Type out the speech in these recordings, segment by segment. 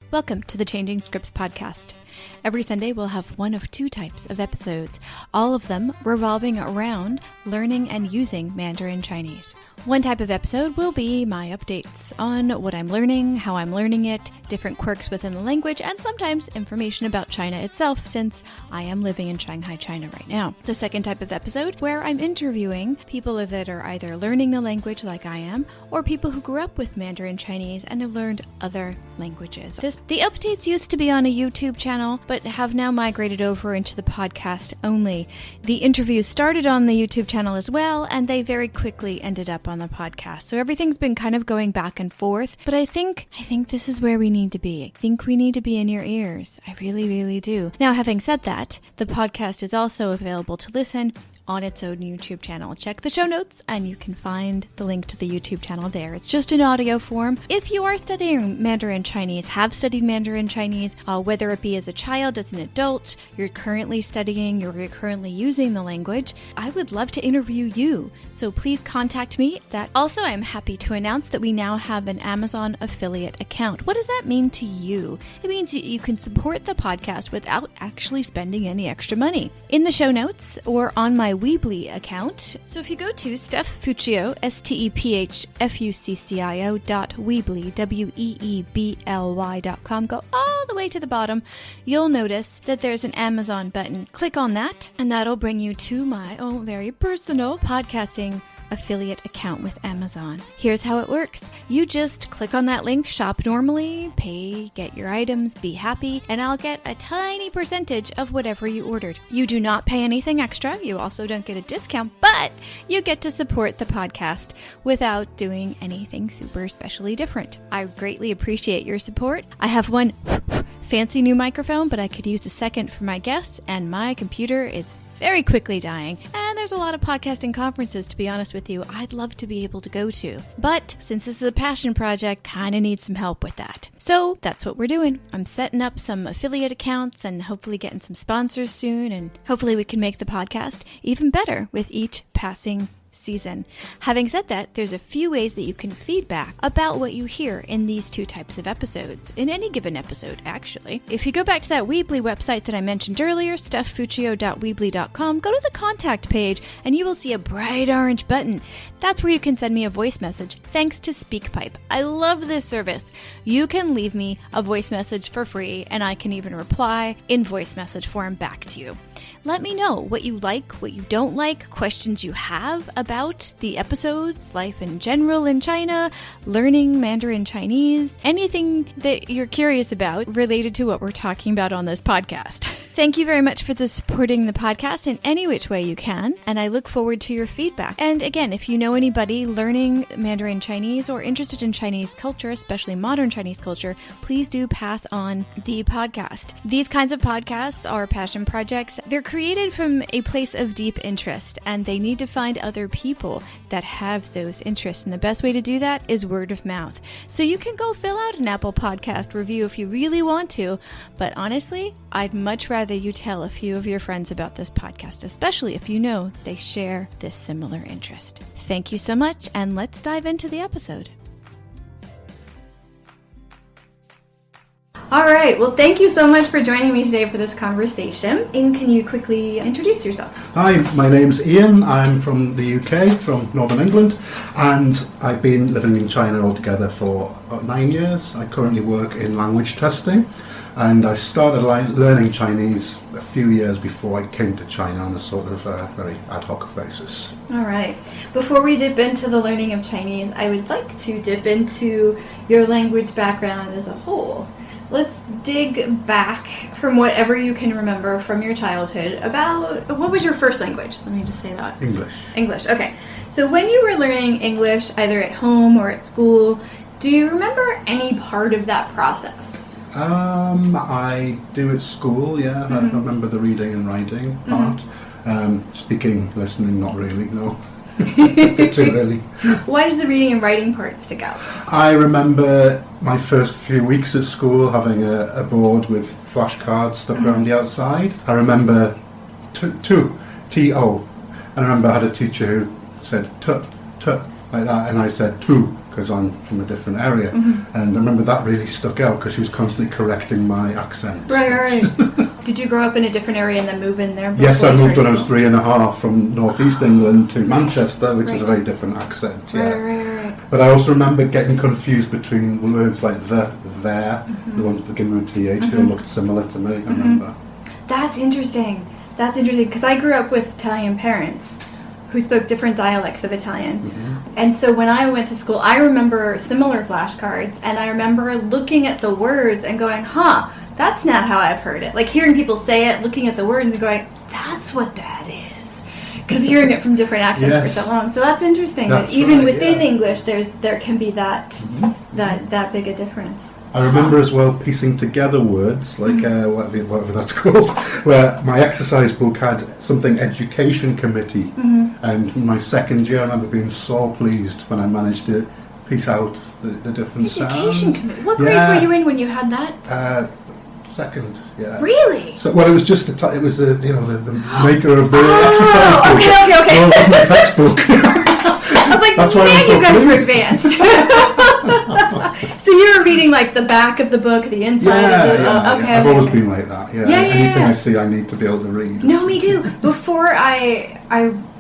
Welcome to the Changing Scripts podcast. Every Sunday we'll have one of two types of episodes, all of them revolving around learning and using Mandarin Chinese. One type of episode will be my updates on what I'm learning, how I'm learning it, different quirks within the language, and sometimes information about China itself, since I am living in Shanghai, China right now. The second type of episode, where I'm interviewing people that are either learning the language like I am, or people who grew up with Mandarin Chinese and have learned other languages. The updates used to be on a YouTube channel, but have now migrated over into the podcast only. The interviews started on the YouTube channel as well, and they very quickly ended up on the podcast. So everything's been kind of going back and forth, but I think this is where we need to be. I think we need to be in your ears. I really, really do. Now, having said that, the podcast is also available to listen on its own YouTube channel. Check the show notes and you can find the link to the YouTube channel there. It's just in audio form. If you are studying Mandarin Chinese, have studied Mandarin Chinese, whether it be as a child, as an adult, you're currently studying, you're currently using the language, I would love to interview you. So please contact me. Also, I'm happy to announce that we now have an Amazon affiliate account. What does that mean to you? It means you can support the podcast without actually spending any extra money. In the show notes or on my Weebly account. So if you go to Steph-Fuccio, stepfuccio.weebly, weebly.com, go all the way to the bottom, you'll notice that there's an Amazon button. Click on that, and that'll bring you to my own very personal podcasting affiliate account with Amazon. Here's how it works. You just click on that link, shop normally, pay, get your items, be happy, and I'll get a tiny percentage of whatever you ordered. You do not pay anything extra. You also don't get a discount, but you get to support the podcast without doing anything super especially different. I greatly appreciate your support. I have one fancy new microphone, but I could use a second for my guests, and my computer is very quickly dying, and there's a lot of podcasting conferences, to be honest with you, I'd love to be able to go to. But since this is a passion project, kind of need some help with that. So that's what we're doing. I'm setting up some affiliate accounts and hopefully getting some sponsors soon, and hopefully we can make the podcast even better with each passing season. Having said that, there's a few ways that you can feedback about what you hear in these two types of episodes, in any given episode, actually. If you go back to that Weebly website that I mentioned earlier, stepfuccio.weebly.com, go to the contact page and you will see a bright orange button. That's where you can send me a voice message, thanks to SpeakPipe. I love this service. You can leave me a voice message for free, and I can even reply in voice message form back to you. Let me know what you like, what you don't like, questions you have about the episodes, life in general in China, learning Mandarin Chinese, anything that you're curious about related to what we're talking about on this podcast. Thank you very much for supporting the podcast in any which way you can, and I look forward to your feedback. And again, if you know anybody learning Mandarin Chinese or interested in Chinese culture, especially modern Chinese culture, please do pass on the podcast. These kinds of podcasts are passion projects. They're created from a place of deep interest, and they need to find other people that have those interests. And the best way to do that is word of mouth. So you can go fill out an Apple Podcast review if you really want to, but honestly, I'd much rather you tell a few of your friends about this podcast, especially if you know they share this similar interest. Thank you so much, and let's dive into the episode. All right. Well, thank you so much for joining me today for this conversation. Ian, can you quickly introduce yourself? Hi, my name's Ian. I'm from the UK, from Northern England, and I've been living in China altogether for about 9 years. I currently work in language testing, and I started learning Chinese a few years before I came to China on a sort of very ad hoc basis. All right. Before we dip into the learning of Chinese, I would like to dip into your language background as a whole. Let's dig back from whatever you can remember from your childhood about what was your first language? Let me just say that. English, okay. So when you were learning English, either at home or at school, do you remember any part of that process? I do at school, yeah. Mm-hmm. I remember the reading and writing part. Speaking, listening, not really, no. A bit too early. Why does the reading and writing part stick out? I remember my first few weeks at school having a board with flashcards stuck around the outside. I remember T-O. And I remember I had a teacher who said t, like that, and I said tu, because I'm from a different area. And I remember that really stuck out because she was constantly correcting my accent. Right. Did you grow up in a different area and then move in there? Yes, I moved when I was 3.5 from northeast England to Manchester, which was a very different accent. Yeah. Right. But I also remember getting confused between words like there, the ones that begin with TH, they all looked similar to me, I remember. That's interesting because I grew up with Italian parents who spoke different dialects of Italian. And so when I went to school, I remember similar flashcards, and I remember looking at the words and going, that's not how I've heard it. Like hearing people say it, looking at the words and going, that's what that is. Because hearing it from different accents for so long. So that's interesting that even within English, there can be that big a difference. I remember as well piecing together words, like whatever that's called, where my exercise book had something education committee, and my second year I remember being so pleased when I managed to piece out the different sounds. Education committee? What grade were you in when you had that? Second, yeah. Really? So, well, it was just it was the maker of the exercise book. Okay. Well, it wasn't a textbook. I was like, that's why man, so you guys pleased. were advanced. So you were reading like the back of the book, the inside of the book. Okay, I've always been like that. Anything I see, I need to be able to read. No, me too. Before I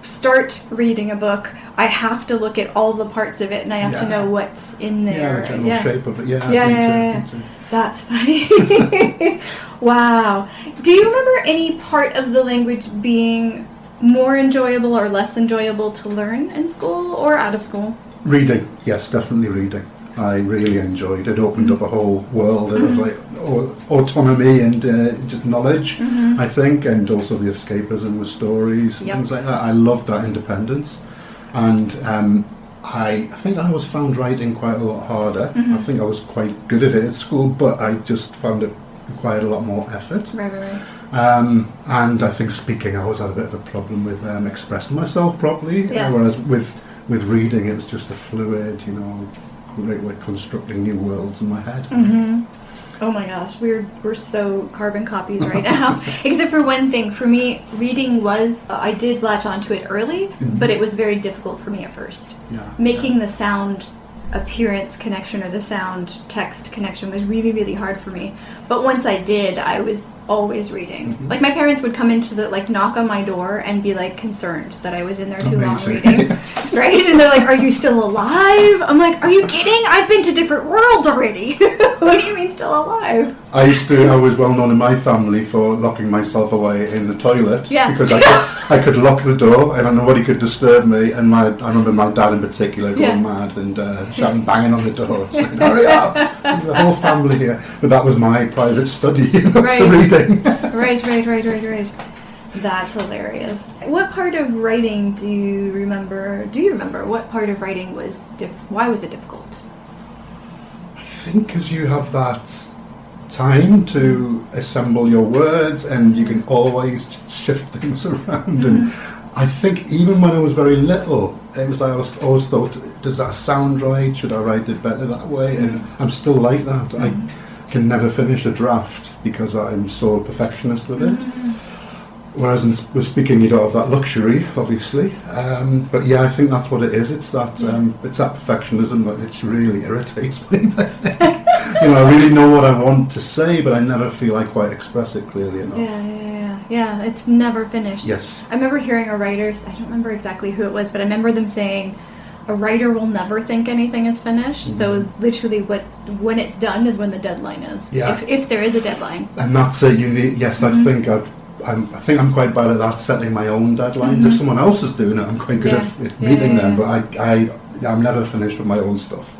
start reading a book, I have to look at all the parts of it, and I have to know what's in there. Yeah, the general shape of it. Me too. That's funny. Wow. Do you remember any part of the language being more enjoyable or less enjoyable to learn in school or out of school? Reading, yes, definitely reading. I really enjoyed it. It opened up a whole world of like autonomy and just knowledge, I think, and also the escapism with stories, things like that. I loved that independence, and I think I always found writing quite a lot harder. I think I was quite good at it at school, but I just found it required a lot more effort. Right. And I think speaking, I always had a bit of a problem with expressing myself properly, whereas with reading, it was just a fluid, great way of constructing new worlds in my head. Oh my gosh, we're so carbon copies right now. Except for one thing, for me, reading was, I did latch onto it early, but it was very difficult for me at first. Making the sound appearance connection or the sound text connection was really, really hard for me. But once I did, I was always reading. Like my parents would come into knock on my door and be concerned that I was in there too long reading. Right? And they're like, are you still alive? I'm like, are you kidding? I've been to different worlds already. What do you mean still alive? I was well known in my family for locking myself away in the toilet because I could lock the door and nobody could disturb me, and I remember my dad in particular going mad and shouting, banging on the door, saying, hurry up, the whole family here. But that was my private study for reading. Right. That's hilarious. What part of writing do you remember? What part of writing was why was it difficult? I think because you have that time to assemble your words and you can always shift things around. And I think even when I was very little, it was I always thought, does that sound right? Should I write it better that way? And I'm still like that. I can never finish a draft because I'm so perfectionist with it. Whereas with speaking, you don't have that luxury, obviously. But yeah, I think that's what it is. It's that perfectionism that it really irritates me. I really know what I want to say, but I never feel I quite express it clearly enough. Yeah, it's never finished. Yes. I remember hearing a writer, I don't remember exactly who it was, but I remember them saying, a writer will never think anything is finished. So literally when it's done is when the deadline is. Yeah. If there is a deadline. And that's it. I think I'm quite bad at that, setting my own deadlines. If someone else is doing it, I'm quite good at meeting them, but I'm never finished with my own stuff.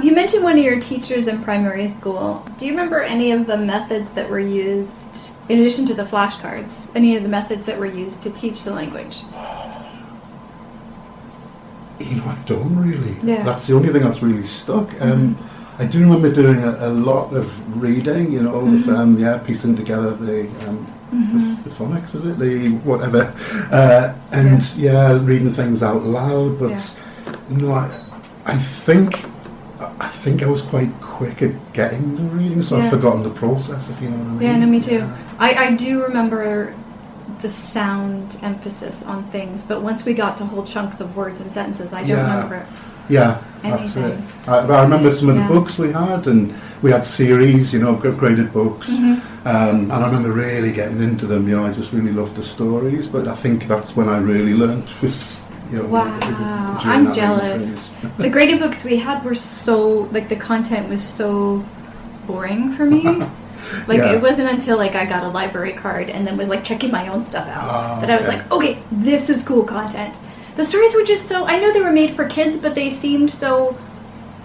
You mentioned one of your teachers in primary school. Do you remember any of the methods that were used, in addition to the flashcards, any of the methods that were used to teach the language? I don't really. Yeah. That's the only thing that's really stuck. I do remember doing a lot of reading, with piecing together the phonics, is it? The whatever. Reading things out loud. But I think I was quite quick at getting the reading, so I've forgotten the process, if you know what I mean. Yeah, no, me too. I do remember the sound emphasis on things, but once we got to whole chunks of words and sentences, I don't remember it. Yeah, that's it. anything. I remember some of the Yeah. books we had, and we had series, graded books, and I remember really getting into them. I just really loved the stories, but I think that's when I really learnt was, Wow, during I'm that jealous. phase. The graded books we had were so, the content was so boring for me. Yeah. It wasn't until, I got a library card and then was, checking my own stuff out Ah, that I was okay. like, okay, this is cool content. The stories were just so, I know they were made for kids, but they seemed so,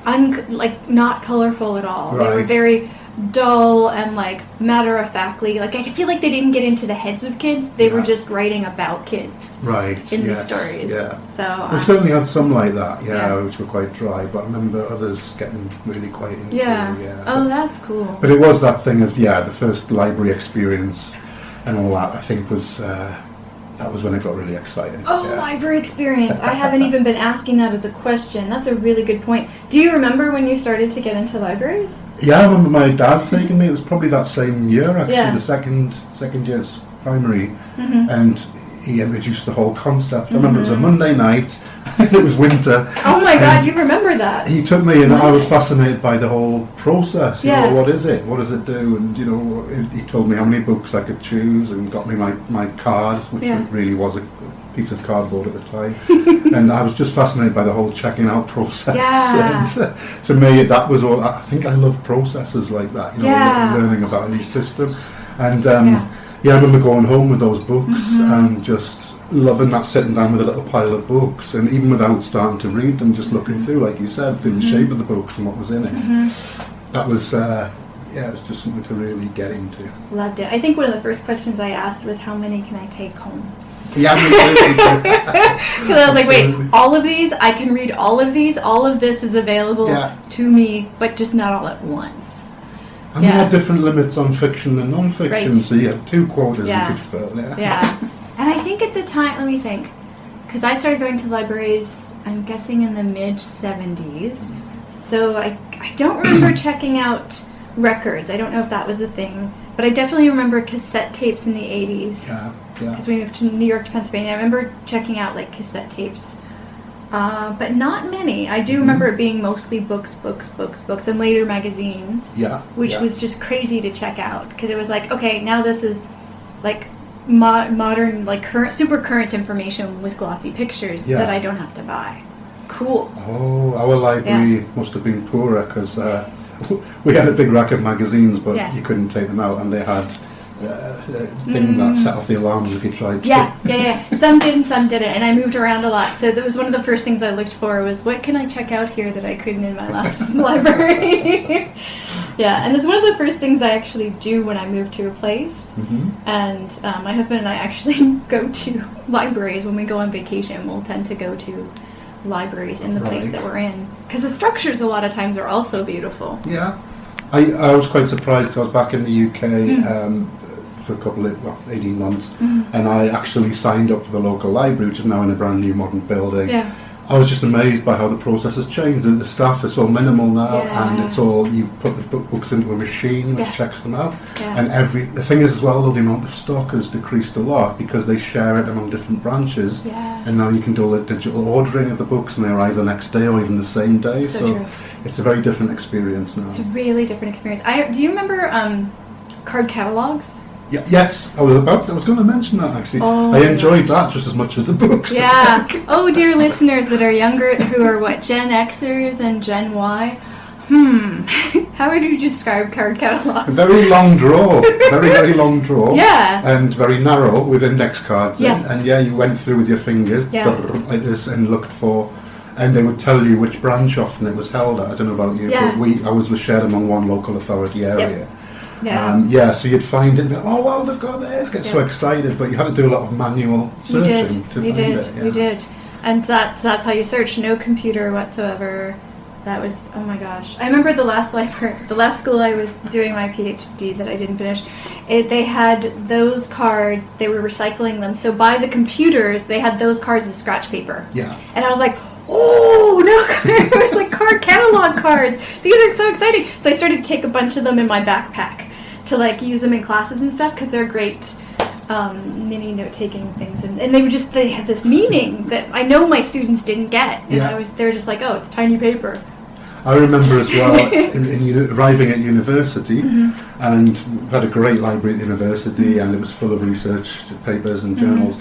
not colorful at all. They were Right. very dull and, matter-of-factly. I feel like they didn't get into the heads of kids. They were Yeah. just writing about kids Right. in yes, the stories. Yeah. So, We certainly had some like that, Yeah. which were quite dry, but I remember others getting really quite into yeah. Oh, that's cool. But it was that thing of, the first library experience and all that, I think was, that was when it got really exciting. Oh, yeah. library experience. I haven't even been asking that as a question. That's a really good point. Do you remember when you started to get into libraries? Yeah, I remember my dad taking me, it was probably that same year actually, Yeah. the second year's primary, and he introduced the whole concept. I remember it was a Monday night, it was winter. Oh my and God, you remember that? He took me, and I was fascinated by the whole process. Yeah. What is it? What does it do? And he told me how many books I could choose, and got me my card, which Yeah. really was a piece of cardboard at the time. And I was just fascinated by the whole checking out process. Yeah. And to me, that was all. I think I love processes like that. Yeah. Learning about a new system, and Yeah. I remember going home with those books and just loving that, sitting down with a little pile of books, and even without starting to read them, just looking through, like you said, the shape of the books and what was in it. That was, it was just something to really get into. Loved it. I think one of the first questions I asked was, how many can I take home? Yeah, Because I was like, wait, Absolutely. all of these? I can read all of these? All of this is available Yeah. to me, but just not all at once. And we Yeah. had different limits on fiction and non-fiction, Right. so you had 2 quarters Yeah. you could fill. Yeah. And I think at the time, let me think, because I started going to libraries, I'm guessing in the mid-70s. So I don't remember checking out records. I don't know if that was a thing. But I definitely remember cassette tapes in the 80s. Yeah. Because we moved to New York to Pennsylvania. I remember checking out cassette tapes. But not many. I do remember it being mostly books, and later magazines. Yeah. Which was just crazy to check out. Because it was okay, now this is modern, current, super current information with glossy pictures that I don't have to buy. Cool. Oh, our library must have been poorer because we had a big rack of magazines, but you couldn't take them out, and they had a thing that set off the alarms if you tried to. Yeah. Some did and some didn't, and I moved around a lot. So that was one of the first things I looked for was, what can I check out here that I couldn't in my last library? Yeah, and it's one of the first things I actually do when I move to a place. And my husband and I actually go to libraries when we go on vacation. We'll tend to go to libraries in the place that we're in. Because the structures a lot of times are also beautiful. Yeah. I was quite surprised 'cause I was back in the UK for a couple of, 18 months, and I actually signed up for the local library, which is now in a brand new modern building. Yeah. I was just amazed by how the process has changed. The staff is so minimal now, and it's all, you put the books into a machine which checks them out. Yeah. And the thing is as well, though, the amount of stock has decreased a lot because they share it among different branches. Yeah. And now you can do a digital ordering of the books, and they're either next day or even the same day. So true. It's a very different experience now. It's a really different experience. Do you remember card catalogs? Yes, I was going to mention that actually. Oh I my enjoyed that just as much as the books. Yeah. Oh, dear listeners that are younger, who are Gen Xers and Gen Y. How would you describe card A catalogs? very long drawer, very long drawer. Yeah. And very narrow with index cards. Yes. And you went through with your fingers like this and looked for, and they would tell you which branch often it was held at. I don't know about you, but ours was shared among one local authority area. Yep. Yeah. So you'd find it and go, oh wow, they've got this, get so excited, but you had to do a lot of manual searching to find it. You did. And that's how you search, no computer whatsoever. That was, oh my gosh. I remember the last school I was doing my PhD that I didn't finish, they had those cards, they were recycling them, so by the computers, they had those cards as scratch paper. Yeah. And I was like, oh, no, it was like card catalog cards. These are so exciting. So I started to take a bunch of them in my backpack to use them in classes and stuff because they're great mini note-taking things, and they had this meaning that I know my students didn't get, and they were just like, oh, it's tiny paper. I remember as well arriving at university, and we had a great library at university, and it was full of research papers and journals.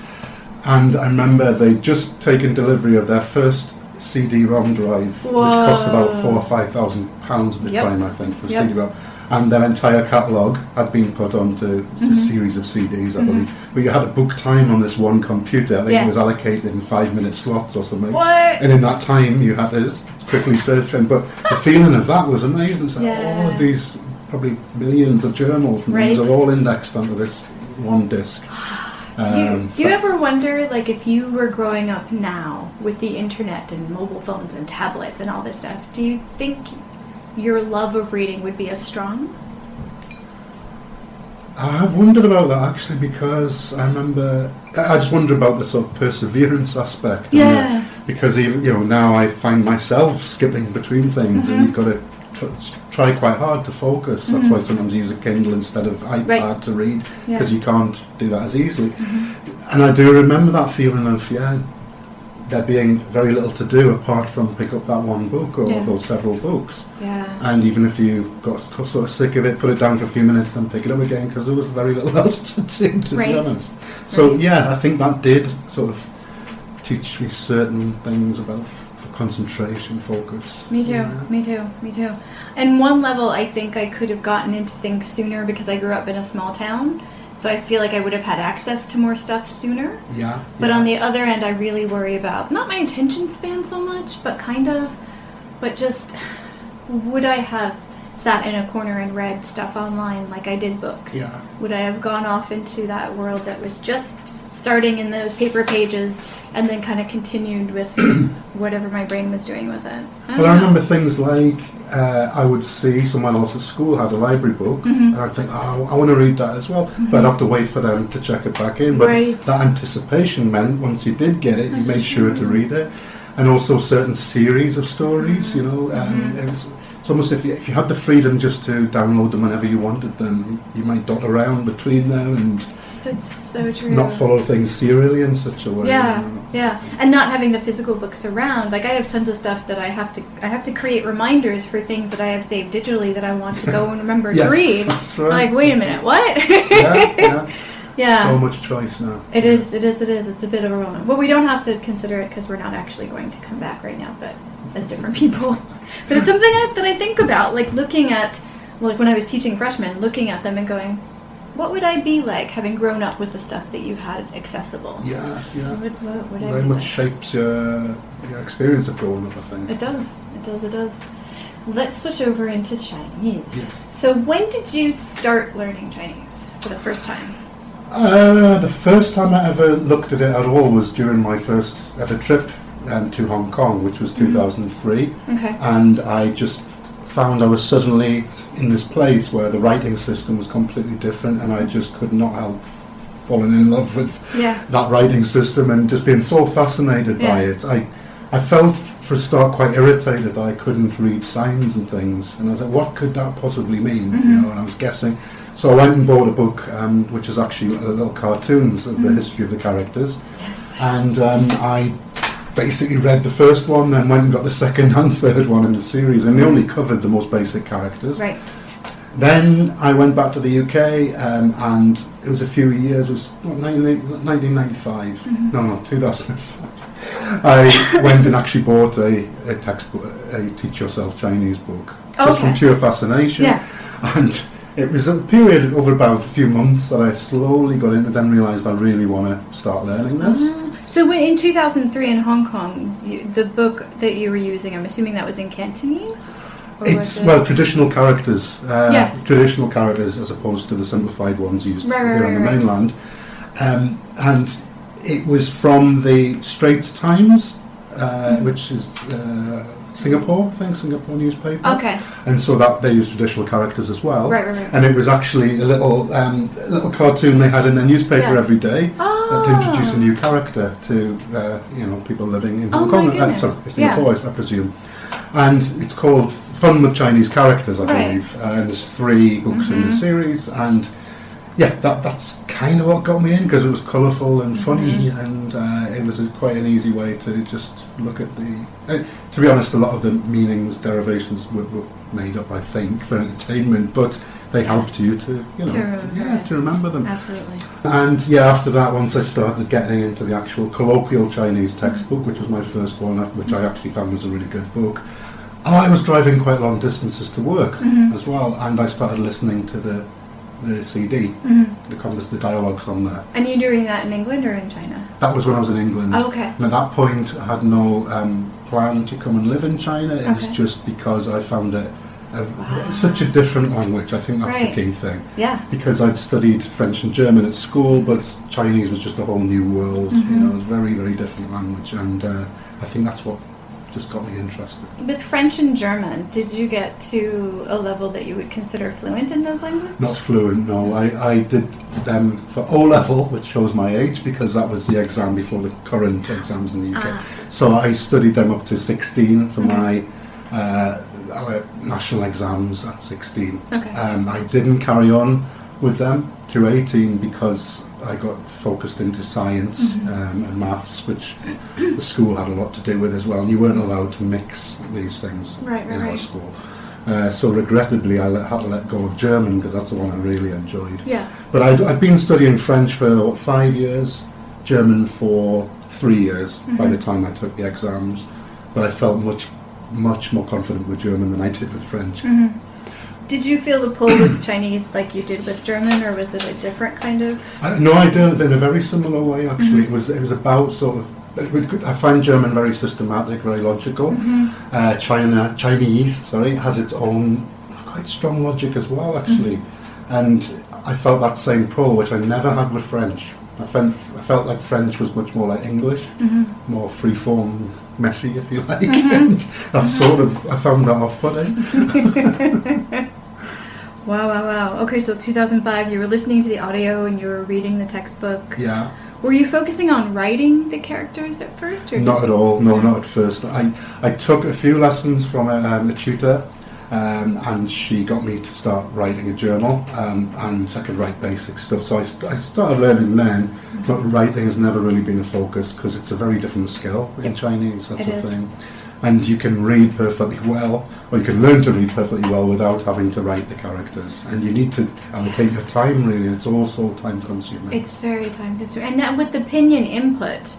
And I remember they'd just taken delivery of their first CD-ROM drive, which cost about £4,000 or £5,000 at the time, I think, for CD-ROM. And their entire catalogue had been put onto a series of CDs, I believe. But you had to book time on this one computer. I think it was allocated in 5-minute slots or something. What? And in that time, you had to quickly search them. But the feeling of that was amazing. So all of these, probably millions of journals and things are all indexed onto this one disc. Do you ever wonder, like, if you were growing up now with the internet and mobile phones and tablets and all this stuff, do you think your love of reading would be as strong? I've wondered about that actually, because I just wonder about the sort of perseverance aspect. Yeah. Because even now I find myself skipping between things, and you've got to try quite hard to focus. That's why sometimes you use a Kindle instead of iPad to read, because you can't do that as easily. And I do remember that feeling of there being very little to do apart from pick up that one book or those several books. And even if you got sort of sick of it, put it down for a few minutes and pick it up again, because there was very little else to do, to be honest. So I think that did sort of teach me certain things about concentration, focus. Me too. And one level, I think I could have gotten into things sooner because I grew up in a small town. So I feel like I would have had access to more stuff sooner. But on the other end, I really worry about, not my attention span so much, but just, would I have sat in a corner and read stuff online like I did books? Would I have gone off into that world that was just starting in those paper pages and then kind of continued with whatever my brain was doing with it? I remember things like, I would see someone else at school had a library book, and I'd think, I want to read that as well, but I'd have to wait for them to check it back in. But that anticipation meant once you did get it, you made sure to read it. And also certain series of stories, it was, it's almost if you had the freedom just to download them whenever you wanted them, you might dot around between them and that's so true. Not follow things serially in such a way. And not having the physical books around. Like, I have tons of stuff that I have to create reminders for things that I have saved digitally that I want to go and remember to read. That's right. I'm like, wait a minute, what? So much choice now. It is. It's a bit overwhelming. Well, we don't have to consider it because we're not actually going to come back right now, but as different people. But it's something that I think about, like looking at, like when I was teaching freshmen, looking at them and going, what would I be like having grown up with the stuff that you had accessible? What would I very much shapes your experience of growing up, I think. It does. Let's switch over into Chinese. So when did you start learning Chinese for the first time? The first time I ever looked at it at all was during my first ever trip to Hong Kong, which was 2003. And I just found I was suddenly in this place where the writing system was completely different, and I just could not help falling in love with that writing system and just being so fascinated by it. I felt for a start quite irritated that I couldn't read signs and things, and I was like, what could that possibly mean? And I was guessing. So I went and bought a book which is actually little cartoons of the history of the characters, and I basically read the first one, then went and got the second and third one in the series, and they only covered the most basic characters. Then I went back to the UK, and it was a few years, it was 1995, 2005. I went and actually bought a textbook, a Teach Yourself Chinese book, just from pure fascination. And it was a period over about a few months that I slowly got into it, then realised I really want to start learning this. So in 2003 in Hong Kong, the book that you were using, I'm assuming that was in Cantonese? It's traditional characters, traditional characters as opposed to the simplified ones used here on the mainland, and it was from the Straits Times, which is Singapore newspaper. And so that they use traditional characters as well. And it was actually a little cartoon they had in their newspaper every day to introduce a new character to people living in Hong Kong. Singapore, I presume. And it's called Fun with Chinese Characters, I believe. And there's 3 books in the series, and yeah, that's kind of what got me in, because it was colourful and funny, and it was quite an easy way to just look at the... to be honest, a lot of the meanings, derivations were made up, I think, for entertainment, but they helped you to, you know, to remember them. Absolutely. And yeah, after that, once I started getting into the actual colloquial Chinese textbook, which was my first one, which I actually found was a really good book, I was driving quite long distances to work as well, and I started listening to the CD, the dialogues on there. And you're doing that in England or in China? That was when I was in England. Oh, okay. And at that point, I had no plan to come and live in China. It was just because I found it such a different language. I think that's the key thing. Yeah. Because I'd studied French and German at school, but Chinese was just a whole new world. You know, it was a very, very different language, and I think that's what just got me interested. With French and German, did you get to a level that you would consider fluent in those languages? Not fluent, no. I did them for O level, which shows my age, because that was the exam before the current exams in the UK. So I studied them up to 16 for my national exams at 16. I didn't carry on with them to 18 because I got focused into science and maths, which the school had a lot to do with as well. And you weren't allowed to mix these things in our school. So regrettably, I had to let go of German, because that's the one I really enjoyed. Yeah. But I'd been studying French for 5 years, German for 3 years by the time I took the exams. But I felt much more confident with German than I did with French. Did you feel the pull with Chinese like you did with German, or was it a different kind of? No, I did in a very similar way, actually. It was about sort of... I find German very systematic, very logical. Chinese has its own quite strong logic as well, actually. And I felt that same pull, which I never had with French. I felt like French was much more like English, more free-form, messy, if you like. And that sort of... I found that off-putting. Wow. Okay, so 2005, you were listening to the audio and you were reading the textbook. Yeah. Were you focusing on writing the characters at first? Or not at all, no, not at first. I took a few lessons from a tutor, and she got me to start writing a journal, and I could write basic stuff. So I started learning then, but writing has never really been a focus, because it's a very different skill in Chinese, that's the thing. And you can read perfectly well, or you can learn to read perfectly well without having to write the characters. And you need to allocate your time, really. It's also time consuming. It's very time consuming. And now with the pinyin input,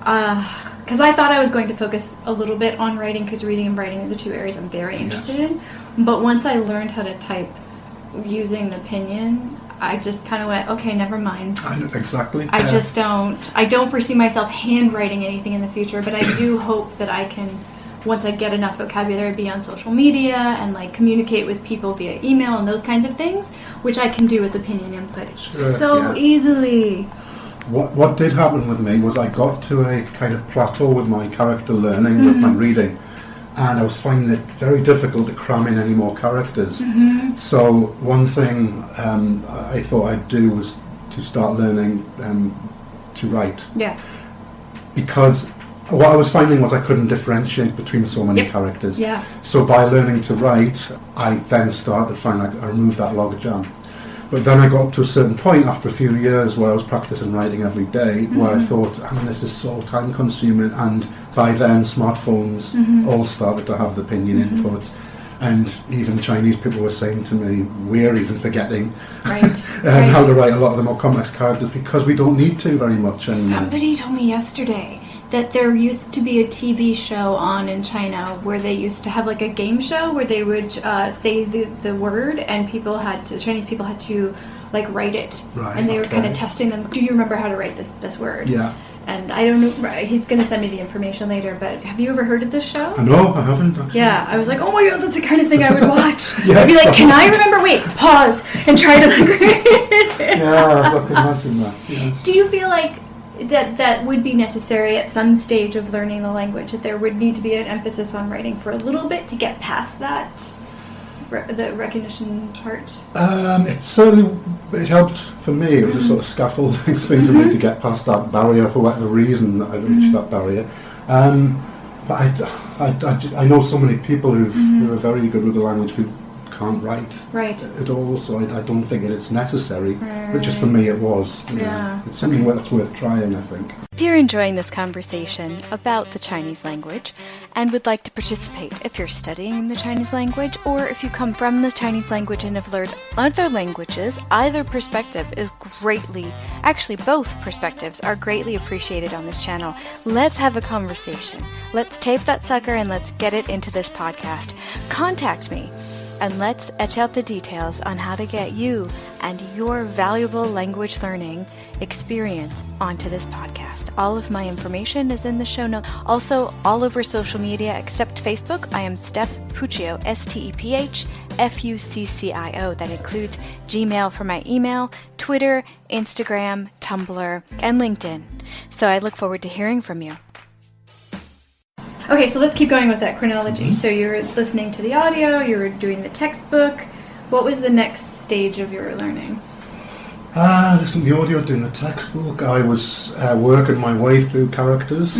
because I thought I was going to focus a little bit on writing, because reading and writing are the two areas I'm very interested in. But once I learned how to type using the pinyin, I just kind of went, okay, never mind. Exactly. I don't foresee myself handwriting anything in the future, but I do hope that I can, once I get enough vocabulary, be on social media and like communicate with people via email and those kinds of things, which I can do with the pinyin input easily. What did happen with me was I got to a kind of plateau with my character learning, with my reading, and I was finding it very difficult to cram in any more characters. So one thing I thought I'd do was to start learning to write. Yeah. Because what I was finding was I couldn't differentiate between so many characters. Yeah. So by learning to write, I then started finding I removed that logjam. But then I got up to a certain point after a few years where I was practicing writing every day, where I thought, this is so time consuming, and by then smartphones all started to have the pinyin input, and even Chinese people were saying to me, we're even forgetting how to write a lot of the more complex characters because we don't need to very much anymore. Somebody told me yesterday that there used to be a TV show on in China where they used to have like a game show where they would say the word, and Chinese people had to like write it, and they were kind of testing them. Do you remember how to write this word? Yeah. And I don't know, he's going to send me the information later, but have you ever heard of this show? No, I haven't actually. Yeah, I was like, oh my god, that's the kind of thing I would watch. I'd be like, can I remember? Wait, pause, and try to like... Yeah, I can imagine that. Yes. Do you feel like that would be necessary at some stage of learning the language, that there would need to be an emphasis on writing for a little bit to get past that, the recognition part? It helped for me. It was a sort of scaffolding thing for me to get past that barrier for whatever reason I reached that barrier. But I know so many people who are very good with the language who can't write Right. at all, so I don't think it's necessary. Right. But just for me, it was. Yeah. It's something that's worth trying, I think. If you're enjoying this conversation about the Chinese language and would like to participate, if you're studying the Chinese language or if you come from the Chinese language and have learned other languages, either perspective is actually both perspectives are greatly appreciated on this channel. Let's have a conversation. Let's tape that sucker and let's get it into this podcast. Contact me. And let's etch out the details on how to get you and your valuable language learning experience onto this podcast. All of my information is in the show notes. Also, all over social media except Facebook, I am Steph Puccio, STEPHFUCCIO. That includes Gmail for my email, Twitter, Instagram, Tumblr, and LinkedIn. So I look forward to hearing from you. Okay, so let's keep going with that chronology. So you're listening to the audio, you were doing the textbook. What was the next stage of your learning? Listening to the audio, doing the textbook. I was working my way through characters.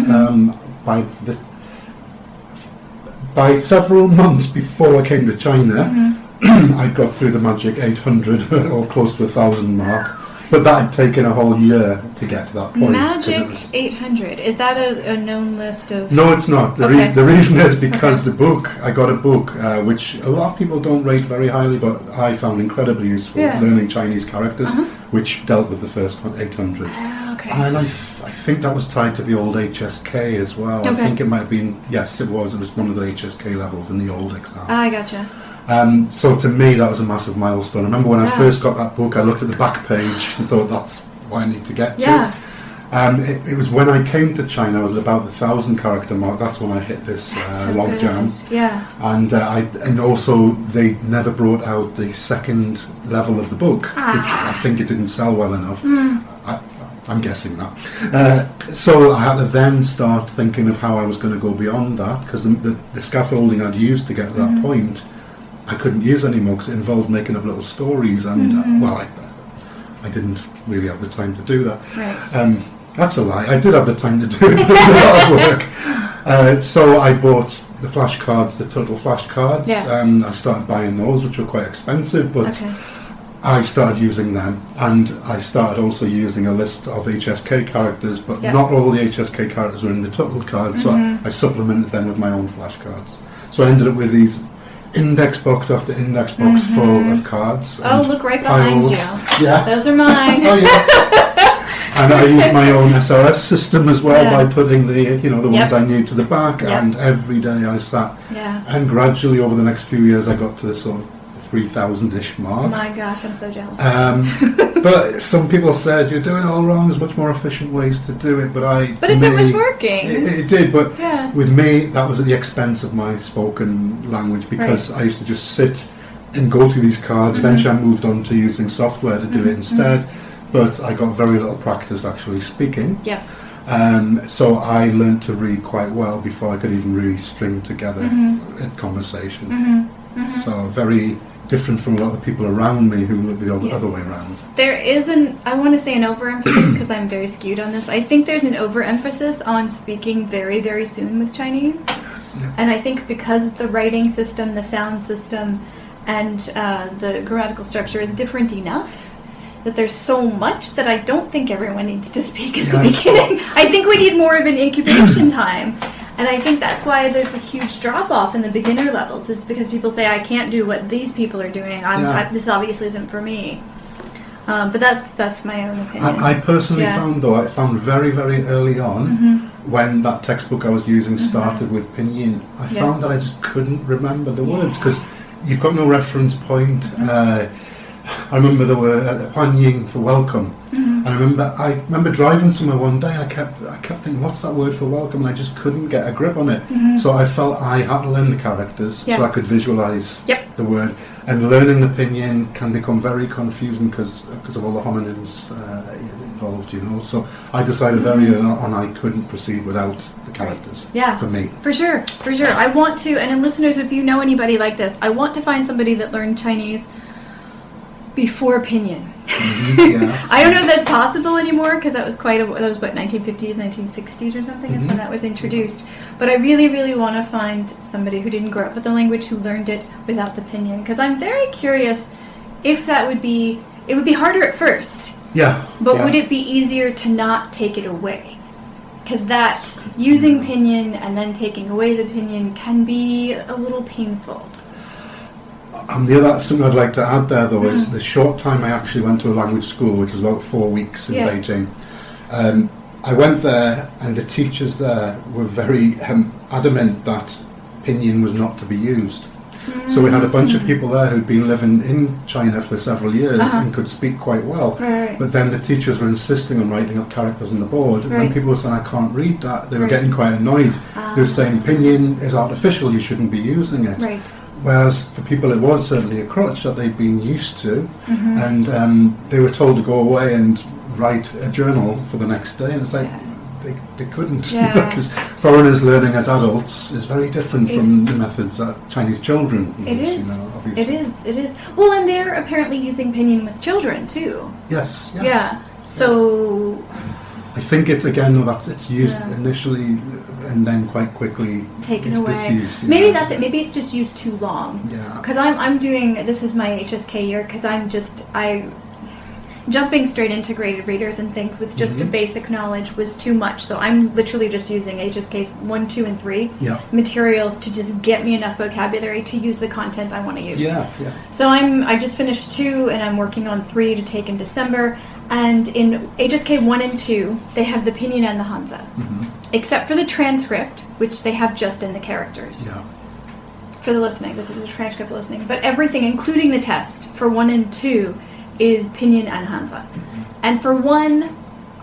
By several months before I came to China, I got through the magic 800 or close to 1,000 mark. But that had taken a whole year to get to that point. Magic 800. Is that a known list of... No, it's not. The reason is because I got a book, which a lot of people don't rate very highly, but I found incredibly useful, learning Chinese characters, which dealt with the first 800. Okay. And I think that was tied to the old HSK as well. Okay. I think it might have been, yes, it was one of the HSK levels in the old exam. I gotcha. So to me, that was a massive milestone. I remember when I first got that book, I looked at the back page and thought, that's what I need to get to. It was when I came to China, I was at about the 1,000 character mark. That's when I hit this log jam. Yeah. And also they never brought out the second level of the book, which I think it didn't sell well enough. I'm guessing that. So I had to then start thinking of how I was going to go beyond that, because the scaffolding I'd used to get to that point, I couldn't use anymore because it involved making up little stories, and I didn't really have the time to do that. Right. That's a lie. I did have the time to do it, but it was a lot of work. So I bought the flashcards, the Total flashcards. I started buying those, which were quite expensive, but I started using them, and I started also using a list of HSK characters, but not all the HSK characters were in the Total cards, so I supplemented them with my own flashcards. So I ended up with these index box after index box full of cards. Oh, look right behind you. Yeah. Those are mine. Oh, yeah. And I used my own SRS system as well by putting the ones I knew to the back, and every day I sat. And gradually over the next few years I got to this sort of 3,000-ish mark. Oh my gosh, I'm so jealous. But some people said, you're doing it all wrong, there's much more efficient ways to do it, but if it was working. It did, but with me, that was at the expense of my spoken language, because I used to just sit and go through these cards. Eventually I moved on to using software to do it instead, but I got very little practice actually speaking. So I learned to read quite well before I could even really string together a conversation. So very different from a lot of people around me who look the other way around. There is I want to say an overemphasis, because I'm very skewed on this. I think there's an overemphasis on speaking very, very soon with Chinese. And I think because the writing system, the sound system, and the grammatical structure is different enough, that there's so much that I don't think everyone needs to speak at the beginning. I think we need more of an incubation time. And I think that's why there's a huge drop-off in the beginner levels, is because people say, I can't do what these people are doing. This obviously isn't for me. But that's my own opinion. I personally found very, very early on, when that textbook I was using started with pinyin, I found that I just couldn't remember the words, because you've got no reference point. I remember there were Huan Ying for welcome. And I remember driving somewhere one day, and I kept thinking, what's that word for welcome? And I just couldn't get a grip on it. So I felt I had to learn the characters so I could visualize the word. And learning the pinyin can become very confusing because of all the homonyms involved, So I decided very early on I couldn't proceed without the characters. For me. For sure. I want to, and listeners, if you know anybody like this, I want to find somebody that learned Chinese before pinyin. Yeah. I don't know if that's possible anymore because that was that was what, 1950s, 1960s or something. That's when that was introduced. But I really, really want to find somebody who didn't grow up with the language who learned it without the pinyin, because I'm very curious if that would be. It would be harder at first. Yeah. But would it be easier to not take it away? Because that using pinyin and then taking away the pinyin can be a little painful. And the other something I'd like to add there, though, is the short time I actually went to a language school, which was about 4 weeks in Beijing. I went there, and the teachers there were very adamant that pinyin was not to be used. So we had a bunch of people there who'd been living in China for several years and could speak quite well. Right. But then the teachers were insisting on writing up characters on the board. And when people were saying, I can't read that, they were getting quite annoyed. They were saying, pinyin is artificial, you shouldn't be using it. Right. Whereas for people it was certainly a crutch that they'd been used to. And they were told to go away and write a journal for the next day. And it's like, they couldn't, because foreigners learning as adults is very different from the methods that Chinese children use. Obviously. It is. Well, and they're apparently using pinyin with children too. Yes. Yeah. So I think it's again though it's used initially and then quite quickly taken away. Disused, Maybe that's it. Maybe it's just used too long. Yeah. Because I'm doing, this is my HSK year, because jumping straight into graded readers and things with just a basic knowledge was too much. So I'm literally just using HSKs 1, 2, and 3 materials to just get me enough vocabulary to use the content I want to use. Yeah. So I just finished 2 and I'm working on 3 to take in December. And in HSK 1 and 2, they have the pinyin and the Hanzi, except for the transcript, which they have just in the characters. Yeah. For the listening, the transcript listening. But everything, including the test for 1 and 2, is pinyin and Hanzi. And for 1,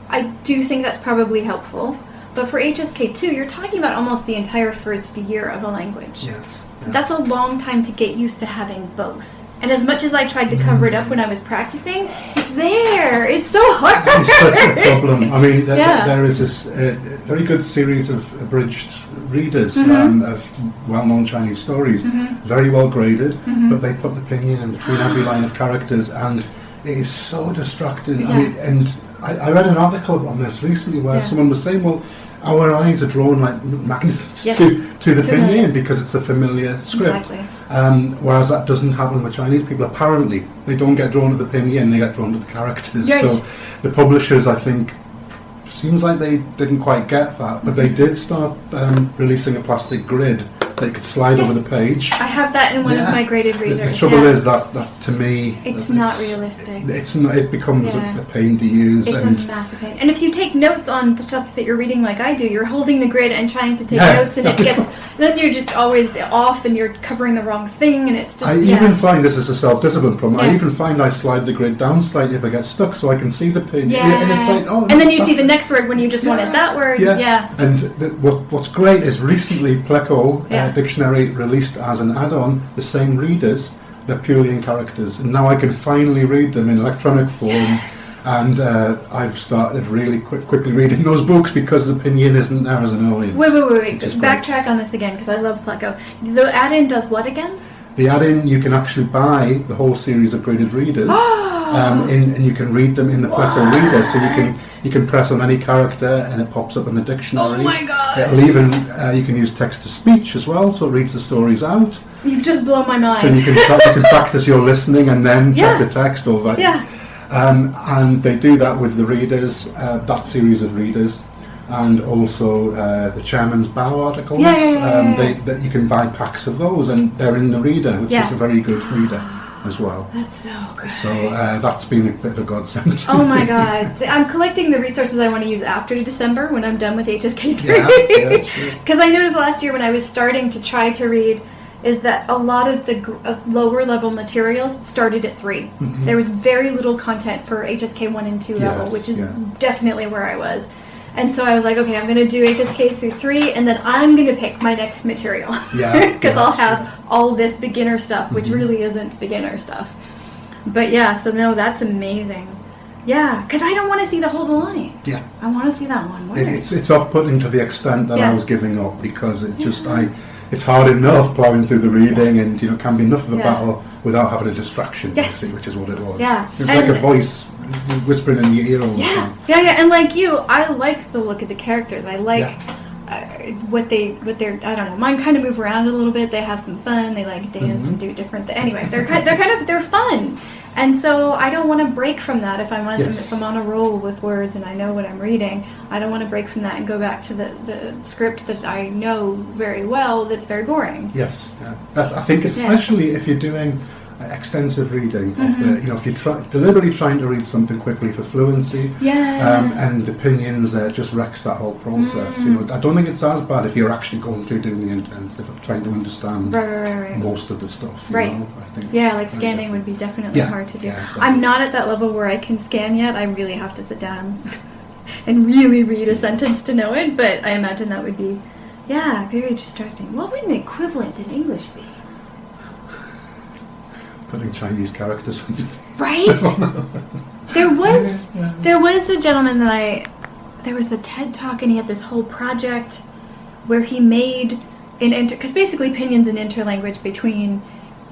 I do think that's probably helpful. But for HSK2, you're talking about almost the entire first year of a language. Yes. Yeah. That's a long time to get used to having both. And as much as I tried to cover it up when I was practicing, it's there. It's so hard. It's such a problem. I mean, there is this very good series of abridged readers of well-known Chinese stories, very well graded, but they put the pinyin in between every line of characters, and it is so distracting. I mean, and I read an article on this recently where someone was saying, well, our eyes are drawn like magnets to the pinyin because it's a familiar script. Exactly. Whereas that doesn't happen with Chinese people. Apparently, they don't get drawn to the pinyin; they get drawn to the characters. Right. So the publishers, I think, seems like they didn't quite get that, but they did start releasing a plastic grid that you could slide over the page. I have that in one of my graded readers. The trouble is that to me, it's not realistic. It's not. It becomes a pain to use. It's a massive pain. And if you take notes on the stuff that you're reading, like I do, you're holding the grid and trying to take notes, and it gets. Then you're just always off, and you're covering the wrong thing, and it's just. I even find this is a self-discipline problem. I even find I slide the grid down slightly if I get stuck, so I can see the pin. Yeah. And it's like, oh. And then you see the next word when you just wanted that word. Yeah. And what's great is recently Pleco Dictionary released as an add-on the same readers. They're purely in characters, and now I can finally read them in electronic form. Yes. And I've started really quickly reading those books because the pinyin isn't there as an audience. Wait. Backtrack on this again because I love Pleco. The add-in does what again? The add-in, you can actually buy the whole series of graded readers, and you can read them in the Pleco reader. So you can press on any character, and it pops up in the dictionary. Oh my god! It'll even you can use text to speech as well, so it reads the stories out. You've just blown my mind. So you can practice your listening and then check the text over. Yeah. And they do that with the readers, that series of readers, and also the Chairman's Bow articles. That you can buy packs of those, and they're in the reader, which is a very good reader as well. That's so good. So that's been a bit of a godsend. Oh my god. I'm collecting the resources I want to use after December when I'm done with HSK3. Because I noticed last year when I was starting to try to read is that a lot of the lower level materials started at 3. There was very little content for HSK 1 and 2 level, which is definitely where I was. And so I was like, okay, I'm going to do HSK through 3, and then I'm going to pick my next material. Because I'll have all this beginner stuff, which really isn't beginner stuff. But so no, that's amazing. Yeah, because I don't want to see the whole line. Yeah. I want to see that one word. It's off-putting to the extent that I was giving up, because it just, it's hard enough plowing through the reading, and it can be enough of a battle without having a distraction, Yes. basically, which is what it was. Yeah. It was like a voice whispering in your ear all the time. Yeah. And like you, I like the look of the characters. I like what they're. I don't know. Mine kind of move around a little bit. They have some fun. They like dance and do different things. Anyway, they're fun. And so I don't want to break from that if I'm on a roll with words and I know what I'm reading. I don't want to break from that and go back to the script that I know very well that's very boring. Yes, I think especially if you're doing extensive reading of the, if you're deliberately trying to read something quickly for fluency, and opinions, just wrecks that whole process. I don't think it's as bad if you're actually going through doing the intensive of trying to understand most of the stuff. I think. Yeah, like scanning would be definitely hard to do. Yeah, exactly. I'm not at that level where I can scan yet. I really have to sit down and really read a sentence to know it. But I imagine that would be, very distracting. What would an equivalent in English be? Putting Chinese characters on. Right? There was a gentleman there was a TED Talk and he had this whole project where he made because basically Pinyin's an interlanguage between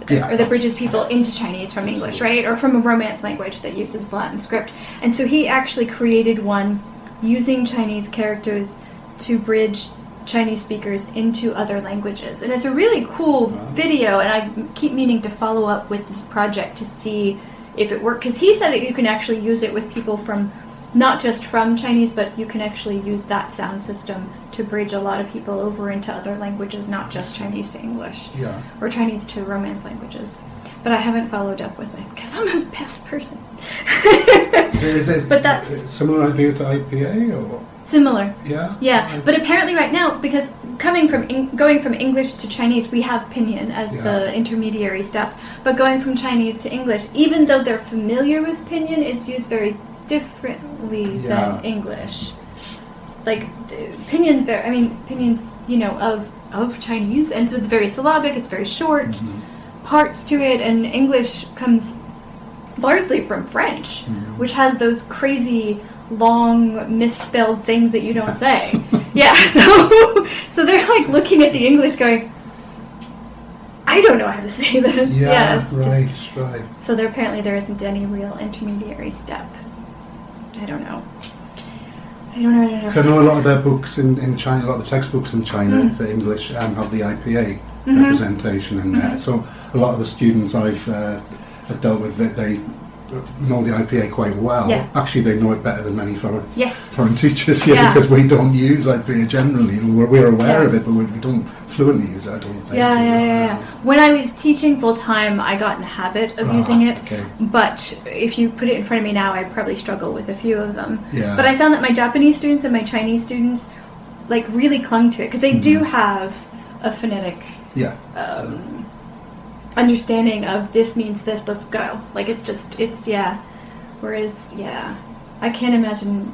or that bridges people into Chinese from English, right? Or from a Romance language that uses Latin script. And so he actually created one using Chinese characters to bridge Chinese speakers into other languages. And it's a really cool video, and I keep meaning to follow up with this project to see if it works. Because he said that you can actually use it with people from, not just from Chinese, but you can actually use that sound system to bridge a lot of people over into other languages, not just Chinese to English. Or Chinese to Romance languages. But I haven't followed up with it, because I'm a bad person. But that's similar idea to IPA, or? Similar. Yeah. But apparently right now, because going from English to Chinese, we have Pinyin as the intermediary step. But going from Chinese to English, even though they're familiar with Pinyin, it's used very differently than English. Like Pinyin's of Chinese, and so it's very syllabic. It's very short parts to it, and English comes largely from French, which has those crazy long misspelled things that you don't say. So they're like looking at the English going, I don't know how to say this. Right. So there isn't any real intermediary step. I don't know. So I know a lot of their books in China, a lot of the textbooks in China for English have the IPA representation in there. So a lot of the students I've dealt with, they know the IPA quite well. Actually, they know it better than many foreign teachers here, because we don't use IPA generally. We're aware of it, but we don't fluently use it, I don't think. When I was teaching full-time, I got in the habit of using it. But if you put it in front of me now, I'd probably struggle with a few of them. But I found that my Japanese students and my Chinese students really clung to it, because they do have a phonetic understanding of this means this, let's go. Whereas, I can't imagine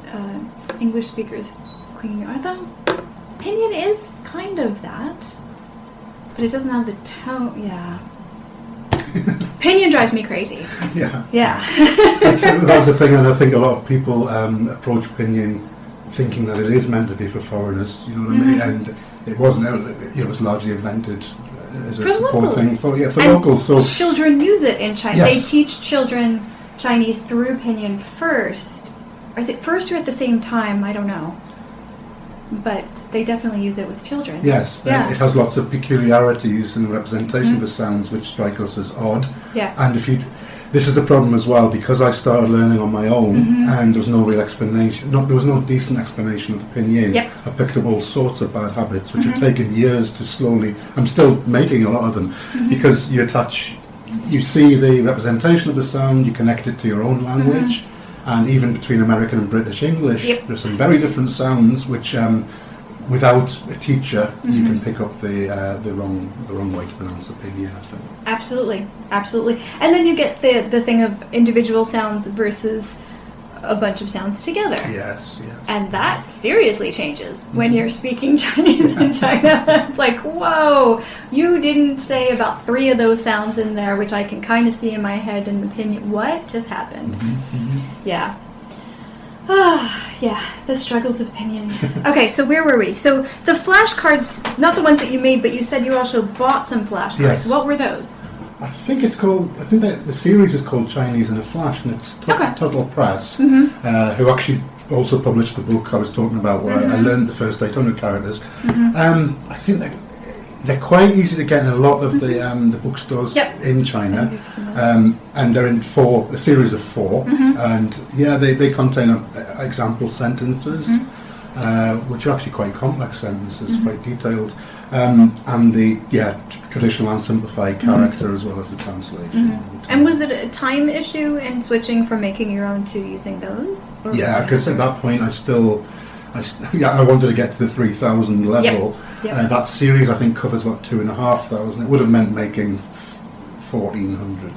English speakers clinging. Although Pinyin is kind of that, but it doesn't have the tone. Pinyin drives me crazy. That's the thing, and I think a lot of people approach Pinyin thinking that it is meant to be for foreigners, you know what I mean? And it wasn't. It was largely invented as a support thing for locals. So children use it in China. They teach children Chinese through Pinyin first. Or is it first or at the same time? I don't know. But they definitely use it with children. Yes. It has lots of peculiarities in the representation of the sounds which strike us as odd. And this is the problem as well, because I started learning on my own and there was no real explanation. There was no decent explanation of the Pinyin. I picked up all sorts of bad habits which have taken years to slowly. I'm still making a lot of them because you see the representation of the sound, you connect it to your own language, and even between American and British English, there's some very different sounds which, without a teacher, you can pick up the wrong way to pronounce the Pinyin, I think. Absolutely. And then you get the thing of individual sounds versus a bunch of sounds together. Yes. And that seriously changes when you're speaking Chinese in China. It's like, whoa, you didn't say about 3 of those sounds in there, which I can kind of see in my head in the Pinyin. What just happened? The struggles of Pinyin. Okay, so where were we? So the flashcards, not the ones that you made, but you said you also bought some flashcards. What were those? I think that the series is called Chinese in a Flash, and it's Total Press, who actually also published the book I was talking about, where I learned the first 800 characters. I think they're quite easy to get in a lot of the bookstores in China, and they're in a series of 4, and they contain example sentences, which are actually quite complex sentences, quite detailed. And the traditional and simplified character as well as the translation. And was it a time issue in switching from making your own to using those? Yeah, because at that point I wanted to get to the 3,000 level. That series I think covers about 2,500. It would have meant making 1,400.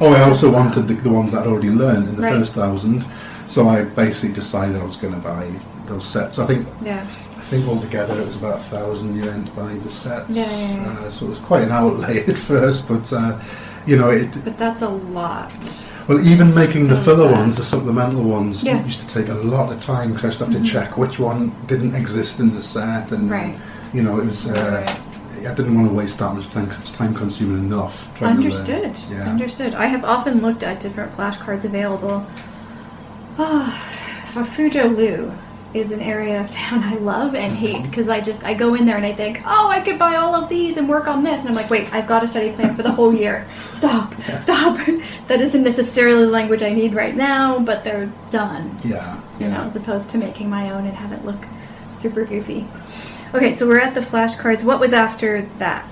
I also wanted the ones that I'd already learned in the first 1,000. So I basically decided I was going to buy those sets. I think altogether it was about 1,000 yuan to buy the sets. So it was quite an outlay at first, but But that's a lot. Well, even making the filler ones, the supplemental ones, used to take a lot of time because I used to have to check which one didn't exist in the set, and it was. I didn't want to waste that much time because it's time consuming enough. Understood. Understood. I have often looked at different flashcards available. For Fuzhou Lu is an area of town I love and hate, because I go in there and I think, I could buy all of these and work on this, and I'm like, wait, I've got a study plan for the whole year. Stop. That isn't necessarily the language I need right now, but they're done. As opposed to making my own and have it look super goofy. Okay, so we're at the flashcards. What was after that?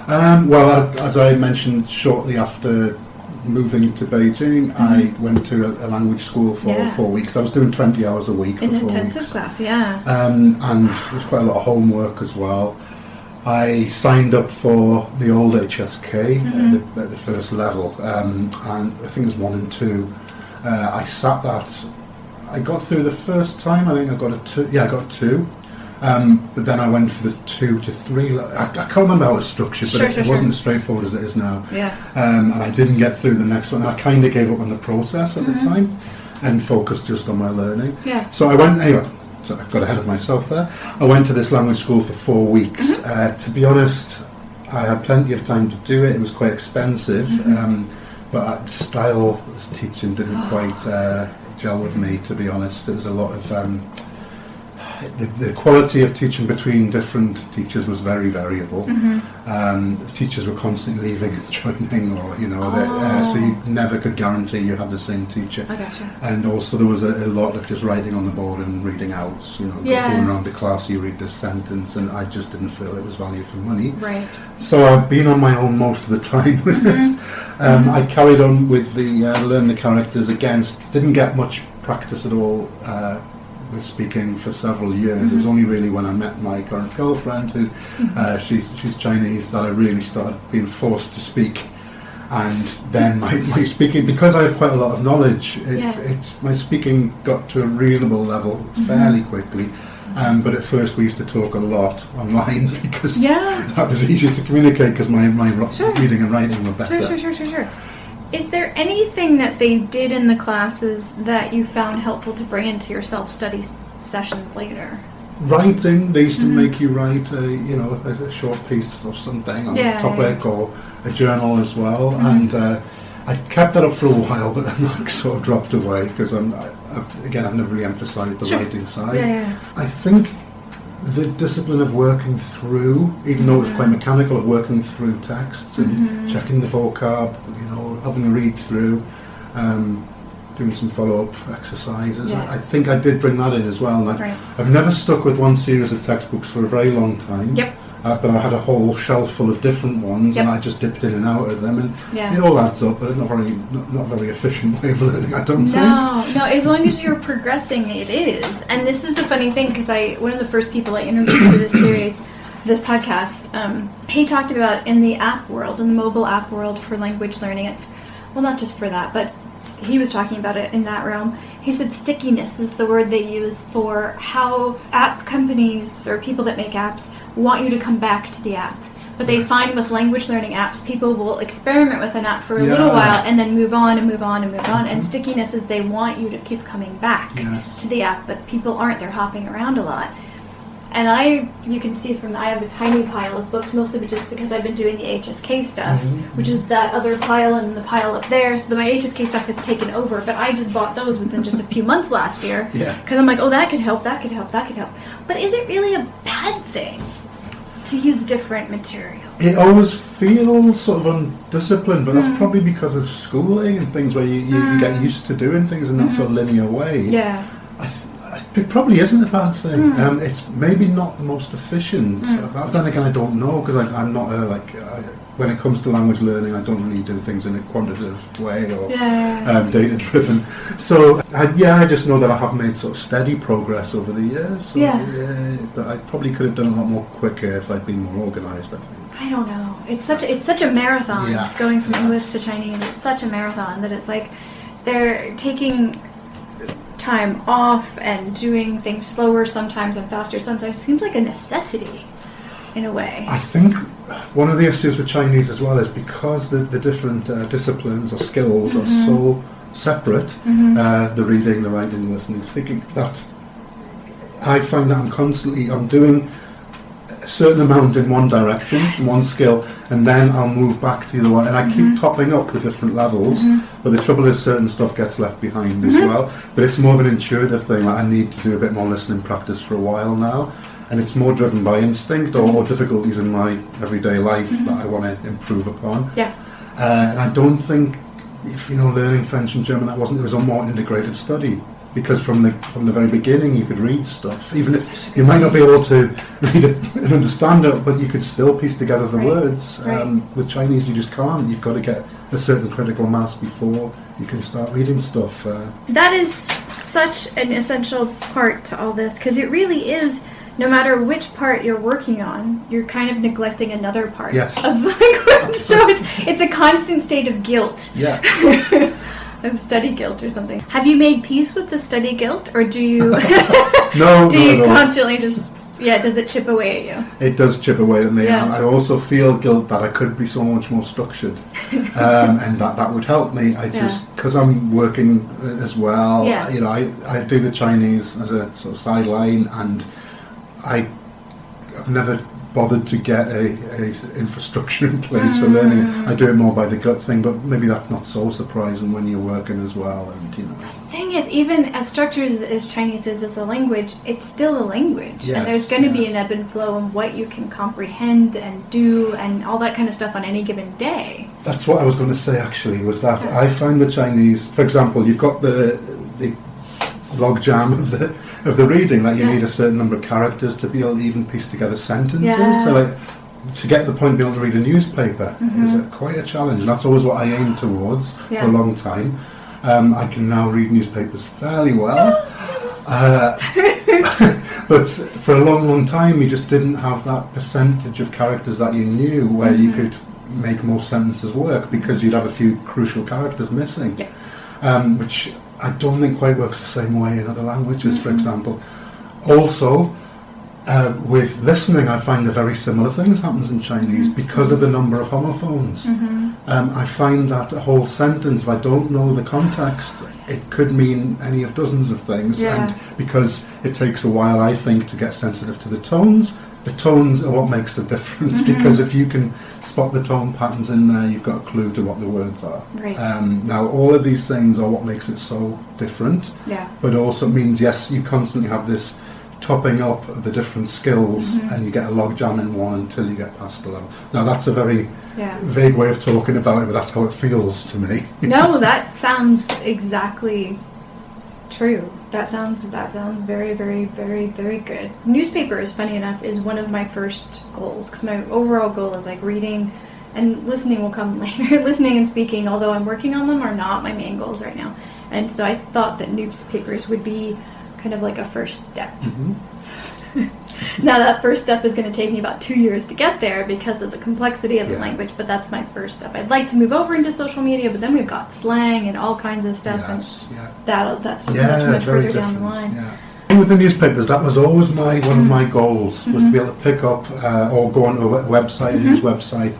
Well, as I mentioned, shortly after moving to Beijing, I went to a language school for 4 weeks. I was doing 20 hours a week for 4 weeks. An intensive class, and there was quite a lot of homework as well. I signed up for the old HSK at the first level, and I think it was 1 and 2. I sat that. I got through the first time. I think I got a 2. Yeah, I got 2. But then I went for the 2 to 3. I can't remember how it was structured, but it wasn't as straightforward as it is now. And I didn't get through the next one. I kind of gave up on the process at the time and focused just on my learning. So I went, anyway, so I got ahead of myself there. I went to this language school for 4 weeks. To be honest, I had plenty of time to do it. It was quite expensive, but the style of teaching didn't quite gel with me, to be honest. There was a lot of... The quality of teaching between different teachers was very variable. The teachers were constantly leaving and joining, or so you never could guarantee you had the same teacher. I gotcha. And also there was a lot of just writing on the board and reading out. Going around the class, you read this sentence, and I just didn't feel it was value for money. Right. So I've been on my own most of the time with it. I carried on with the learn the characters again. Didn't get much practice at all. With speaking for several years. It was only really when I met my current girlfriend, who she's Chinese, that I really started being forced to speak. And then my speaking, because I had quite a lot of knowledge, my speaking got to a reasonable level fairly quickly. But at first we used to talk a lot online because that was easier to communicate because my reading and writing were better. Sure. Is there anything that they did in the classes that you found helpful to bring into your self-study sessions later? Writing, they used to make you write a short piece of something on a topic or a journal as well, and I kept that up for a while, but then that sort of dropped away because I've never really emphasised the writing side. I think the discipline of working through, even though it's quite mechanical, of working through texts and checking the vocab, having a read through, doing some follow-up exercises. I think I did bring that in as well. And I've never stuck with one series of textbooks for a very long time. But I had a whole shelf full of different ones, and I just dipped in and out of them, and it all adds up. But it's not a very efficient way of learning, I don't think. No. As long as you're progressing, it is. And this is the funny thing, because one of the first people I interviewed for this series, this podcast, he talked about in the app world, in the mobile app world for language learning. It's not just for that, but he was talking about it in that realm. He said stickiness is the word they use for how app companies or people that make apps want you to come back to the app. But they find with language learning apps, people will experiment with an app for a little while and then move on and move on and move on. And stickiness is they want you to keep coming back to the app, but people aren't. They're hopping around a lot. And you can see I have a tiny pile of books, mostly just because I've been doing the HSK stuff, which is that other pile and the pile up there. So my HSK stuff gets taken over, but I just bought those within just a few months last year. Yeah. Because I'm like, oh, that could help, that could help, that could help. But is it really a bad thing to use different materials? It always feels sort of undisciplined, but that's probably because of schooling and things where you get used to doing things in that sort of linear way. Yeah. It probably isn't a bad thing. It's maybe not the most efficient. But then again, I don't know, because I'm not when it comes to language learning, I don't really do things in a quantitative way or data driven. So I just know that I have made sort of steady progress over the years. So, but I probably could have done a lot more quicker if I'd been more organised, I think. I don't know. It's such a marathon going from English to Chinese. It's such a marathon that it's like they're taking time off and doing things slower sometimes and faster sometimes. It seems like a necessity in a way. I think one of the issues with Chinese as well is because the different disciplines or skills are so separate, the reading, the writing, the listening, speaking, that I find that I'm doing a certain amount in one direction, one skill, and then I'll move back to the other one, and I keep topping up the different levels, but the trouble is certain stuff gets left behind as well. But it's more of an intuitive thing, like I need to do a bit more listening practice for a while now, and it's more driven by instinct or difficulties in my everyday life that I want to improve upon. And I don't think, if learning French and German, it was a more integrated study. Because from the very beginning you could read stuff, even if you might not be able to read it and understand it, but you could still piece together the words. With Chinese you just can't. You've got to get a certain critical mass before you can start reading stuff. That is such an essential part to all this, because it really is, no matter which part you're working on, you're kind of neglecting another part of language. So it's a constant state of guilt. Of study guilt or something. Have you made peace with the study guilt, or do you No, do you constantly just does it chip away at you? It does chip away at me. I also feel guilt that I could be so much more structured, and that would help me. I just, because I'm working as well, I do the Chinese as a sort of sideline, and I've never bothered to get a infrastructure in place for learning. I do it more by the gut thing, but maybe that's not so surprising when you're working as well. And the thing is, even as structured as Chinese is as a language, it's still a language, and there's going to be an ebb and flow in what you can comprehend and do and all that kind of stuff on any given day. That's what I was going to say actually, was that I find the Chinese, for example, you've got the logjam of the reading, that you need a certain number of characters to be able to even piece together sentences. So to get to the point of being able to read a newspaper is quite a challenge, and that's always what I aim towards for a long time. I can now read newspapers fairly well, but for a long time you just didn't have that percentage of characters that you knew where you could make most sentences work, because you'd have a few crucial characters missing, which I don't think quite works the same way in other languages, for example. Also, with listening, I find a very similar things happens in Chinese because of the number of homophones. I find that a whole sentence, if I don't know the context, it could mean any of dozens of things. And because it takes a while, I think, to get sensitive to the tones are what makes the difference. Because if you can spot the tone patterns in there, you've got a clue to what the words are. Now, all of these things are what makes it so different. But also means, yes, you constantly have this topping up of the different skills, and you get a logjam in one until you get past the level. Now, that's a very vague way of talking about it, but that's how it feels to me. No, that sounds exactly true. That sounds very, very, very, very good. Newspapers, funny enough, is one of my first goals, because my overall goal is like reading, and listening will come later. Listening and speaking, although I'm working on them, are not my main goals right now. And so I thought that newspapers would be kind of like a first step. Now that first step is going to take me about 2 years to get there because of the complexity of the language, but that's my first step. I'd like to move over into social media, but then we've got slang and all kinds of stuff, and that's just much further down the line. With the newspapers, that was always one of my goals, was to be able to pick up or go onto a website, a news website,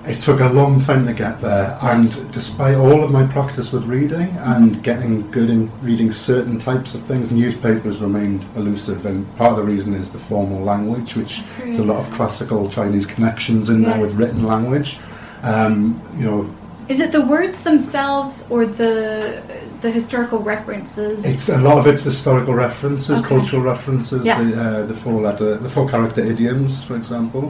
It took a long time to get there, and despite all of my practice with reading and getting good in reading certain types of things, newspapers remained elusive, and part of the reason is the formal language, which there's a lot of classical Chinese connections in there with written language. You know, is it the words themselves or the historical references? It's a lot of it's historical references, cultural references, the four character idioms, for example,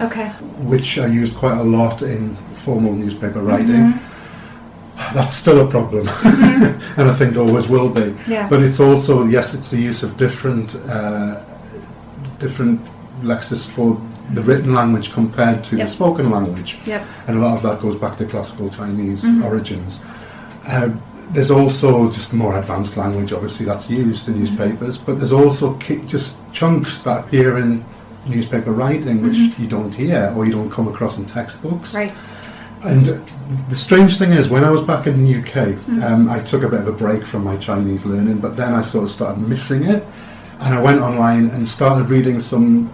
which are used quite a lot in formal newspaper writing. That's still a problem, and I think always will be. But it's also, yes, it's the use of different lexis for the written language compared to the spoken language, and a lot of that goes back to classical Chinese origins. There's also just more advanced language, obviously, that's used in newspapers, but there's also just chunks that appear in newspaper writing which you don't hear or you don't come across in textbooks. Right. And the strange thing is, when I was back in the UK, I took a bit of a break from my Chinese learning, but then I sort of started missing it, and I went online and started reading some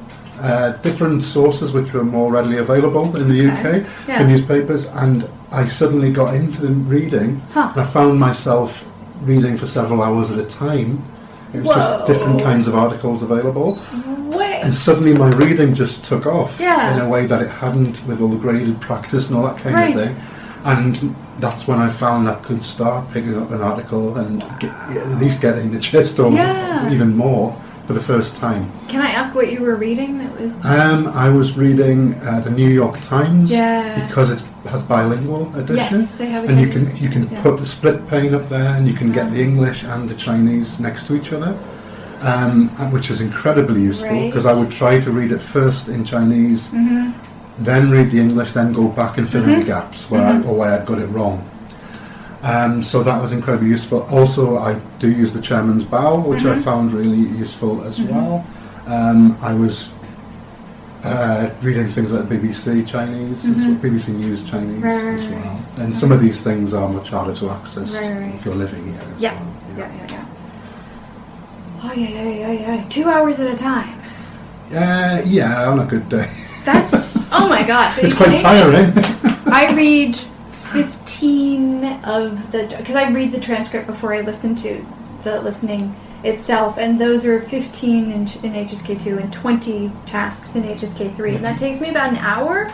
different sources which were more readily available in the UK for newspapers, and I suddenly got into the reading, and I found myself reading for several hours at a time. It was just different kinds of articles available. And suddenly my reading just took off in a way that it hadn't, with all the graded practice and all that kind of thing. And that's when I found I could start picking up an article and at least getting the gist, or even more, for the first time. Can I ask what you were reading? That was. I was reading the New York Times because it has bilingual edition. Yes, they have a and you can put the split pane up there, and you can get the English and the Chinese next to each other, which is incredibly useful, because I would try to read it first in Chinese, then read the English, then go back and fill in the gaps where I'd got it wrong. So that was incredibly useful. Also, I do use the chairman's bow, which I found really useful as well. I was reading things like BBC Chinese, BBC News Chinese as well. And some of these things are much harder to access if you're living here as well. Oh, yeah. 2 hours at a time. On a good day. That's, oh my gosh. It's quite tiring. I read 15 of the, because I read the transcript before I listen to the listening itself, and those are 15 in HSK2 and 20 tasks in HSK3, and that takes me about an hour,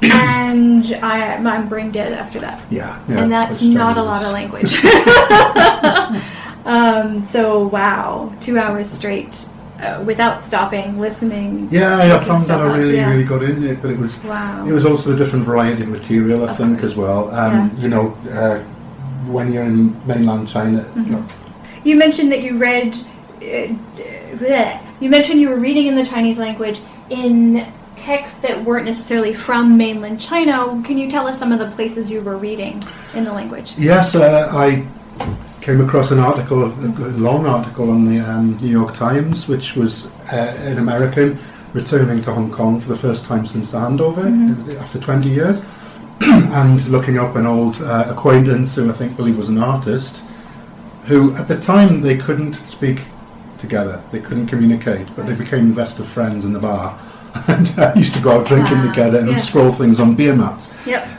and I'm brain dead after that. And that's not a lot of language. So wow, 2 hours straight without stopping, listening. I found that I really got into it, but it was also a different variety of material, I think, as well. When you're in mainland China. You mentioned that you read. You mentioned you were reading in the Chinese language in texts that weren't necessarily from mainland China. Can you tell us some of the places you were reading in the language? Yes, I came across an article, a long article on the New York Times, which was an American returning to Hong Kong for the first time since the handover after 20 years, and looking up an old acquaintance who I believe was an artist, who at the time they couldn't speak together, they couldn't communicate, but they became the best of friends in the bar. And used to go out drinking together and scroll things on beer mats.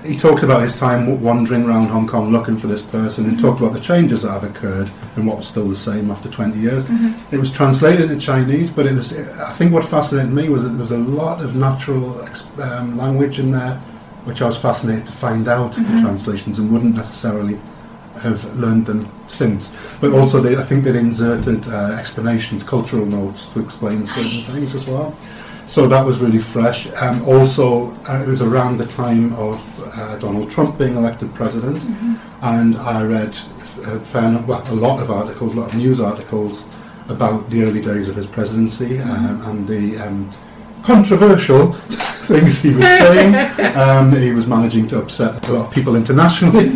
He talked about his time wandering around Hong Kong looking for this person, and talked about the changes that have occurred and what was still the same after 20 years. It was translated into Chinese, but I think what fascinated me was that there was a lot of natural language in there, which I was fascinated to find out the translations, and wouldn't necessarily have learned them since. But also I think they'd inserted explanations, cultural notes to explain certain things as well. So that was really fresh. Also, it was around the time of Donald Trump being elected president, and I read a lot of articles, a lot of news articles about the early days of his presidency and the controversial things he was saying. He was managing to upset a lot of people internationally,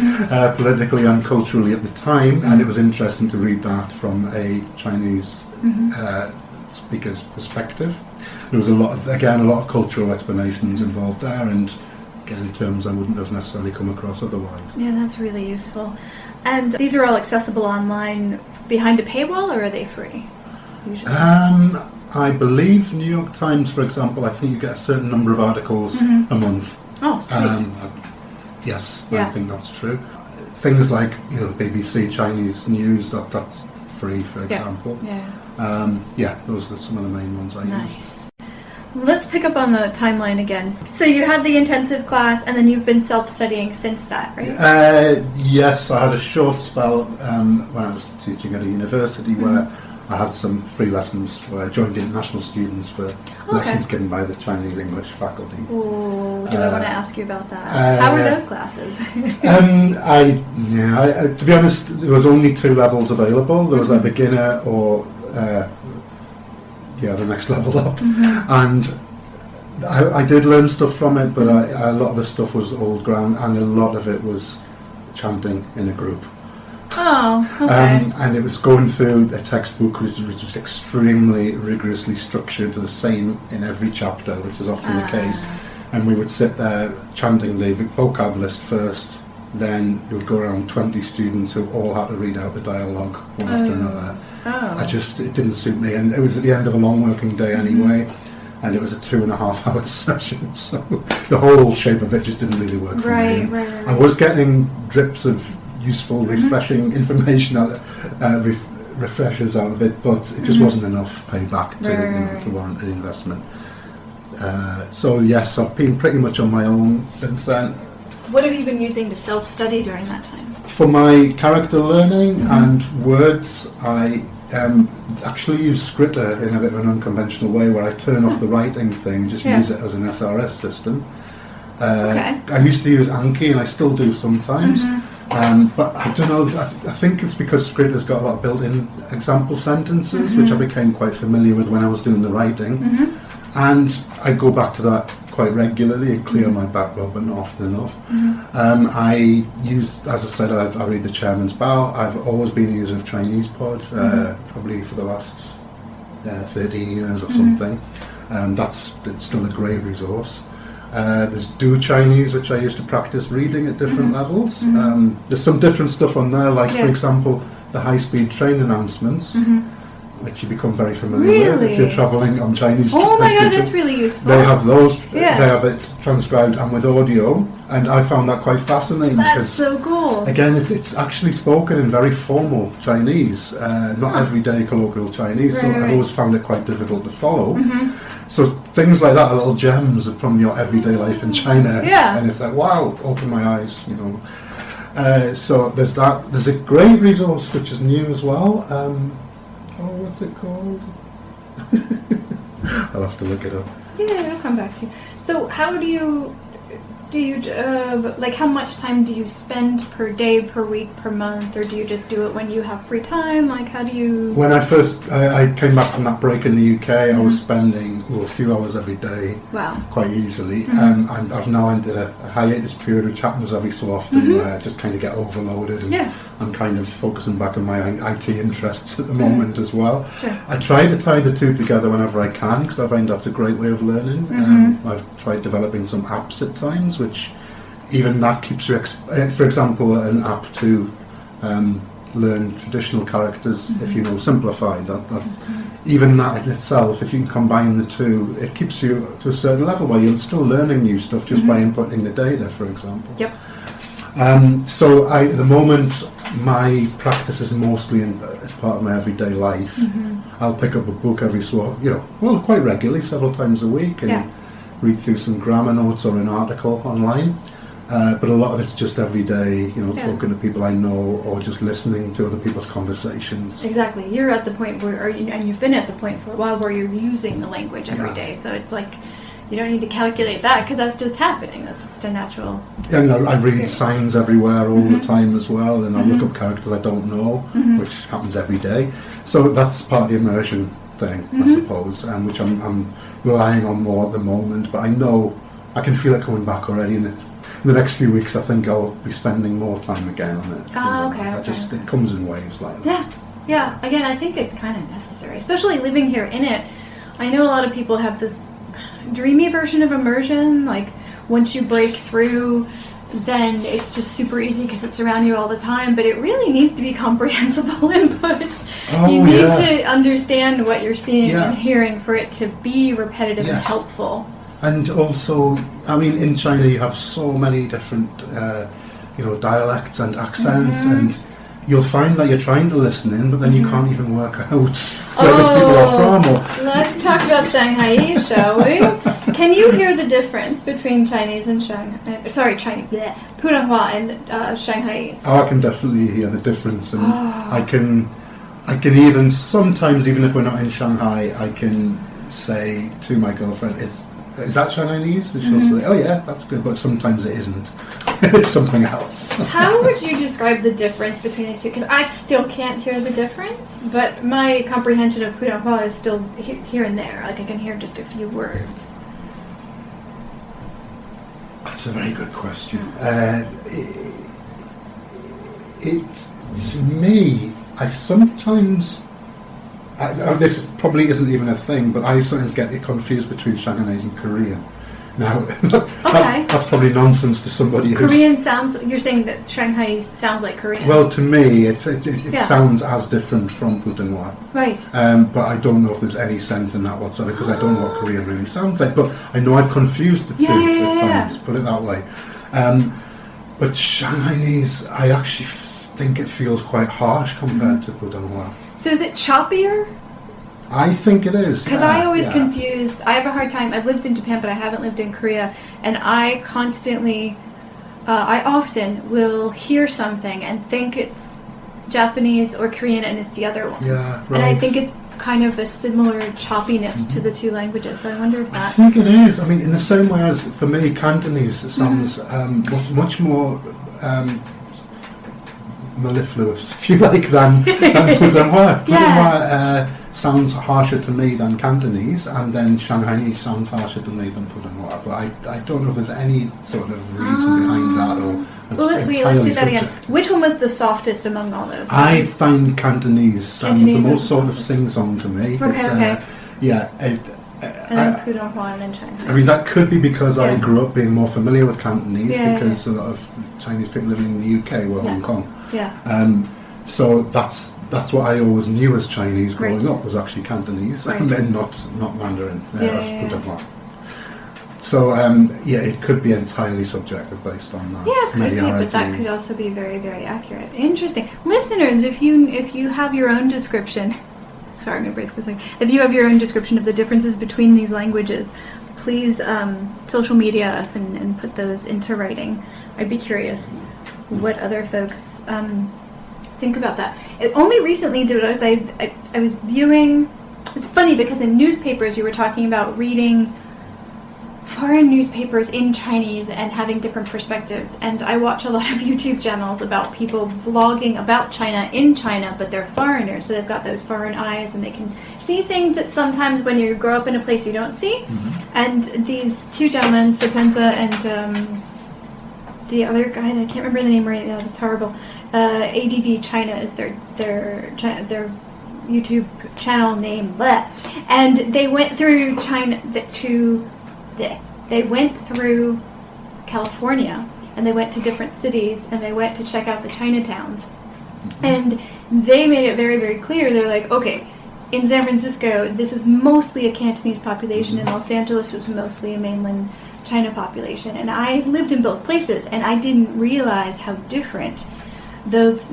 politically and culturally at the time, and it was interesting to read that from a Chinese speaker's perspective. There was a lot of cultural explanations involved there, and again, terms I wouldn't have necessarily come across otherwise. Yeah, that's really useful. And these are all accessible online behind a paywall, or are they free? Usually? I believe New York Times, for example, I think you get a certain number of articles a month. Oh, sweet. Yes, Yeah. I think that's true. Things like, you know, the BBC Chinese news, that's free, for example. Yeah. Those are some of the main ones I use. Nice. Let's pick up on the timeline again. So you had the intensive class, and then you've been self-studying since that, right? Yes, I had a short spell when I was teaching at a university where I had some free lessons where I joined international students for lessons given by the Chinese English faculty. Ooh, do I want to ask you about that? How were those classes? To be honest, there was only 2 levels available. There was a beginner or the next level up, and I did learn stuff from it, but a lot of the stuff was old ground, and a lot of it was chanting in a group. Oh, okay. And it was going through a textbook which was extremely rigorously structured to the same in every chapter, which is often the case. And we would sit there chanting the vocab list first, then it would go around 20 students who all had to read out the dialogue one after another. It didn't suit me, and it was at the end of a long working day anyway, and it was a 2.5 hour session, so the whole shape of it just didn't really work for me. Right. I was getting drips of useful, refreshing information out refreshers out of it, but it just wasn't enough payback to warrant an investment. So yes, I've been pretty much on my own since then. What have you been using to self-study during that time? For my character learning and words, I actually use Scritter in a bit of an unconventional way, where I turn off the writing thing, just use it as an SRS system. I used to use Anki, and I still do sometimes. But I don't know, I think it's because Scripter's got a lot of built-in example sentences, which I became quite familiar with when I was doing the writing. And I go back to that quite regularly and clear my backlog, but not often enough. I use, as I said, I read the Chairman's Bow. I've always been a user of Chinese Pod, probably for the last 13 years or something. It's still a great resource. There's Do Chinese, which I used to practice reading at different levels. There's some different stuff on there, like for example, the high-speed train announcements, which you become very familiar with if you're travelling on Chinese. Oh my god, that's really useful. They have those. They have it transcribed and with audio, and I found that quite fascinating. That's so cool. Again, it's actually spoken in very formal Chinese, not everyday colloquial Chinese. So I've always found it quite difficult to follow. So things like that are little gems from your everyday life in China, and it's like, wow, open my eyes, you know. So there's that. There's a great resource which is new as well. What's it called? I'll have to look it up. Yeah, I'll come back to you. So how do you like, how much time do you spend per day, per week, per month, or do you just do it when you have free time? Like, how do you... When I first I came back from that break in the UK, I was spending a few hours every day, quite easily. And I've now entered a hiatus period, which happens every so often, where I just kind of get overloaded, and I'm kind of focusing back on my IT interests at the moment as well. I try to tie the two together whenever I can, because I find that's a great way of learning. I've tried developing some apps at times, which even that keeps you, for example, an app to learn traditional characters, if you know simplified. Even that in itself, if you can combine the two, it keeps you to a certain level where you're still learning new stuff just by inputting the data, for example. So at the moment, my practice is mostly as part of my everyday life. I'll pick up a book quite regularly, several times a week, and read through some grammar notes or an article online. But a lot of it's just every day, talking to people I know, or just listening to other people's conversations. Exactly. You're at the point where, and you've been at the point for a while where you're using the language every day. So it's like, you don't need to calculate that, because that's just happening. That's just a natural And I read signs everywhere all the time as well, and I look up characters I don't know, which happens every day. So that's part of the immersion thing, I suppose, which I'm relying on more at the moment. But I know I can feel it coming back already. In the next few weeks, I think I'll be spending more time again on it. It comes in waves like that. Yeah. Again, I think it's kind of necessary, especially living here in it. I know a lot of people have this dreamy version of immersion, like once you break through, then it's just super easy because it's around you all the time, but it really needs to be comprehensible input. You need to understand what you're seeing and hearing for it to be repetitive and helpful. And also, I mean, in China you have so many different, dialects and accents, and you'll find that you're trying to listen in, but then you can't even work out where the people are from. Or let's talk about Shanghai, shall we? Can you hear the difference between Chinese and Shanghai? Sorry, Chinese, Putonghua and Shanghaiese. Oh, I can definitely hear the difference, and I can even sometimes, even if we're not in Shanghai, I can say to my girlfriend, "Is that Chinese?" And she'll say, "Oh yeah, that's good," but sometimes it isn't. It's something else. How would you describe the difference between the two? Because I still can't hear the difference, but my comprehension of Putonghua is still here and there. Like I can hear just a few words. That's a very good question. To me, I sometimes... this probably isn't even a thing, but I sometimes get it confused between Shanghainese and Korean. Now, that's probably nonsense to somebody who's... Korean sounds... You're saying that Shanghai sounds like Korean? Well, to me, it sounds as different from Putonghua. Right. But I don't know if there's any sense in that whatsoever, because I don't know what Korean really sounds like. But I know I've confused the two at times, put it that way. But Shanghainese, I actually think it feels quite harsh compared to Putonghua. So is it choppier? I think it is. Because I always confuse... I have a hard time... I've lived in Japan, but I haven't lived in Korea. And I constantly... I often will hear something and think it's Japanese or Korean, and it's the other one. Yeah, right. And I think it's kind of a similar choppiness to the two languages. So I wonder if that's... I think it is. I mean, in the same way as, for me, Cantonese sounds much more... mellifluous, if you like, than Putonghua. Putonghua sounds harsher to me than Cantonese, and then Shanghainese sounds harsher to me than Putonghua. But I don't know if there's any sort of reason behind that, or let's do that again. Which one was the softest among all those? I find Cantonese sounds the most sort of sing-song to me. Okay. And then Putonghua and then Chinese. I mean, that could be because I grew up being more familiar with Cantonese, because a lot of Chinese people living in the UK were Hong Kong. Yeah. So that's what I always knew as Chinese growing up, was actually Cantonese, and then not Mandarin. Putonghua. So it could be entirely subjective based on that. Yeah, it could be, but that could also be very, very accurate. Interesting. Listeners, if you have your own description... Sorry, I'm going to break for a second. If you have your own description of the differences between these languages, please social media us and put those into writing. I'd be curious what other folks think about that. Only recently I was viewing... It's funny because in newspapers you were talking about reading foreign newspapers in Chinese and having different perspectives, and I watch a lot of YouTube channels about people vlogging about China in China, but they're foreigners, so they've got those foreign eyes and they can see things that sometimes when you grow up in a place you don't see. And these two gentlemen, Sapenza and the other guy, I can't remember the name right now, that's horrible, ADV China is their YouTube channel name, and they went through they went through California, and they went to different cities, and they went to check out the Chinatowns. And they made it very, very clear. They're like, okay, in San Francisco, this is mostly a Cantonese population. In Los Angeles, it was mostly a mainland China population. And I lived in both places, and I didn't realize how different those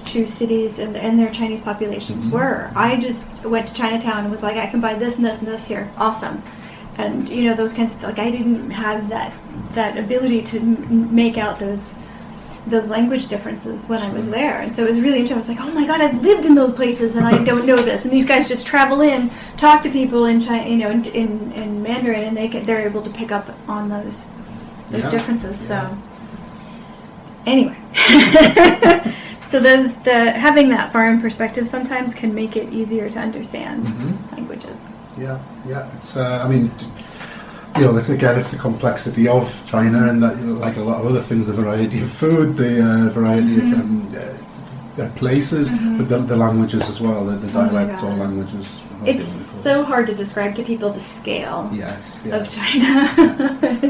two cities and their Chinese populations were. I just went to Chinatown and was like, I can buy this and this and this here. Awesome. And, those kinds of... Like, I didn't have that ability to make out those language differences when I was there. And so it was really interesting. I was like, oh my God, I've lived in those places and I don't know this. And these guys just travel in, talk to people in China, in Mandarin, and they're able to pick up on those differences. Yeah. So anyway, so having that foreign perspective sometimes can make it easier to understand languages. Yeah. It's it's the complexity of China, and that, like a lot of other things, the variety of food, the variety of places, but the languages as well, the dialects or languages. It's so hard to describe to people the scale of China.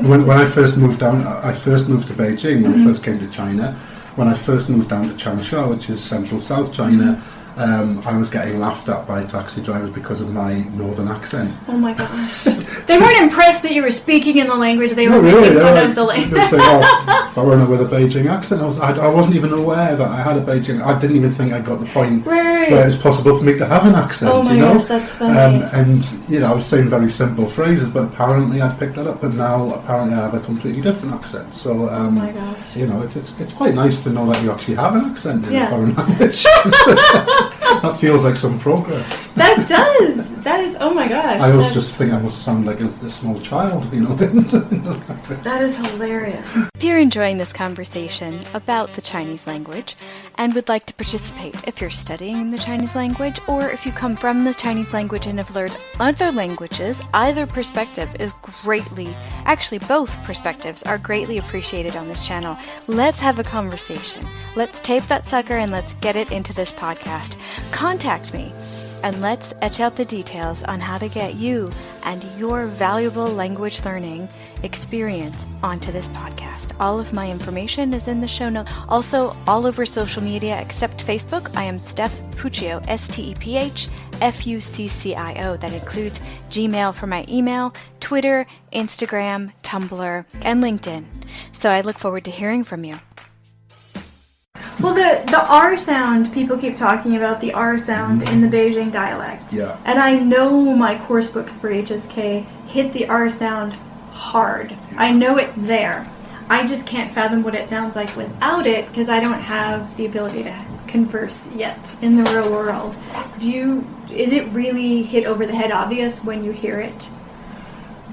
When I first moved down, I first moved to Beijing when I first came to China. When I first moved down to Changsha, which is central South China, I was getting laughed at by taxi drivers because of my northern accent. Oh my gosh. They weren't impressed that you were speaking in the language, they were really, making fun of the language. They say, oh, foreigner with a Beijing accent. I wasn't even aware that I had a Beijing. I didn't even think I got the point where it's possible for me to have an accent. Oh my gosh, that's funny. And I was saying very simple phrases, but apparently I'd picked that up. But now apparently I have a completely different accent. So oh my gosh. It's quite nice to know that you actually have an accent in a foreign language. That feels like some progress. That does. That is. Oh my gosh. I always just think I must sound like a small child, That is hilarious. If you're enjoying this conversation about the Chinese language and would like to participate, if you're studying the Chinese language or if you come from the Chinese language and have learned other languages, either perspective is actually both perspectives are greatly appreciated on this channel. Let's have a conversation. Let's tape that sucker and let's get it into this podcast. Contact me and let's etch out the details on how to get you and your valuable language learning experience onto this podcast. All of my information is in the show notes. Also, all over social media except Facebook, I am Steph Puccio, STEPHFUCCIO. That includes Gmail for my email, Twitter, Instagram, Tumblr, and LinkedIn. So I look forward to hearing from you. Well, the R sound, people keep talking about the R sound in the Beijing dialect. Yeah. And I know my course books for HSK hit the R sound hard. I know it's there. I just can't fathom what it sounds like without it because I don't have the ability to converse yet in the real world. Is it really hit over the head obvious when you hear it?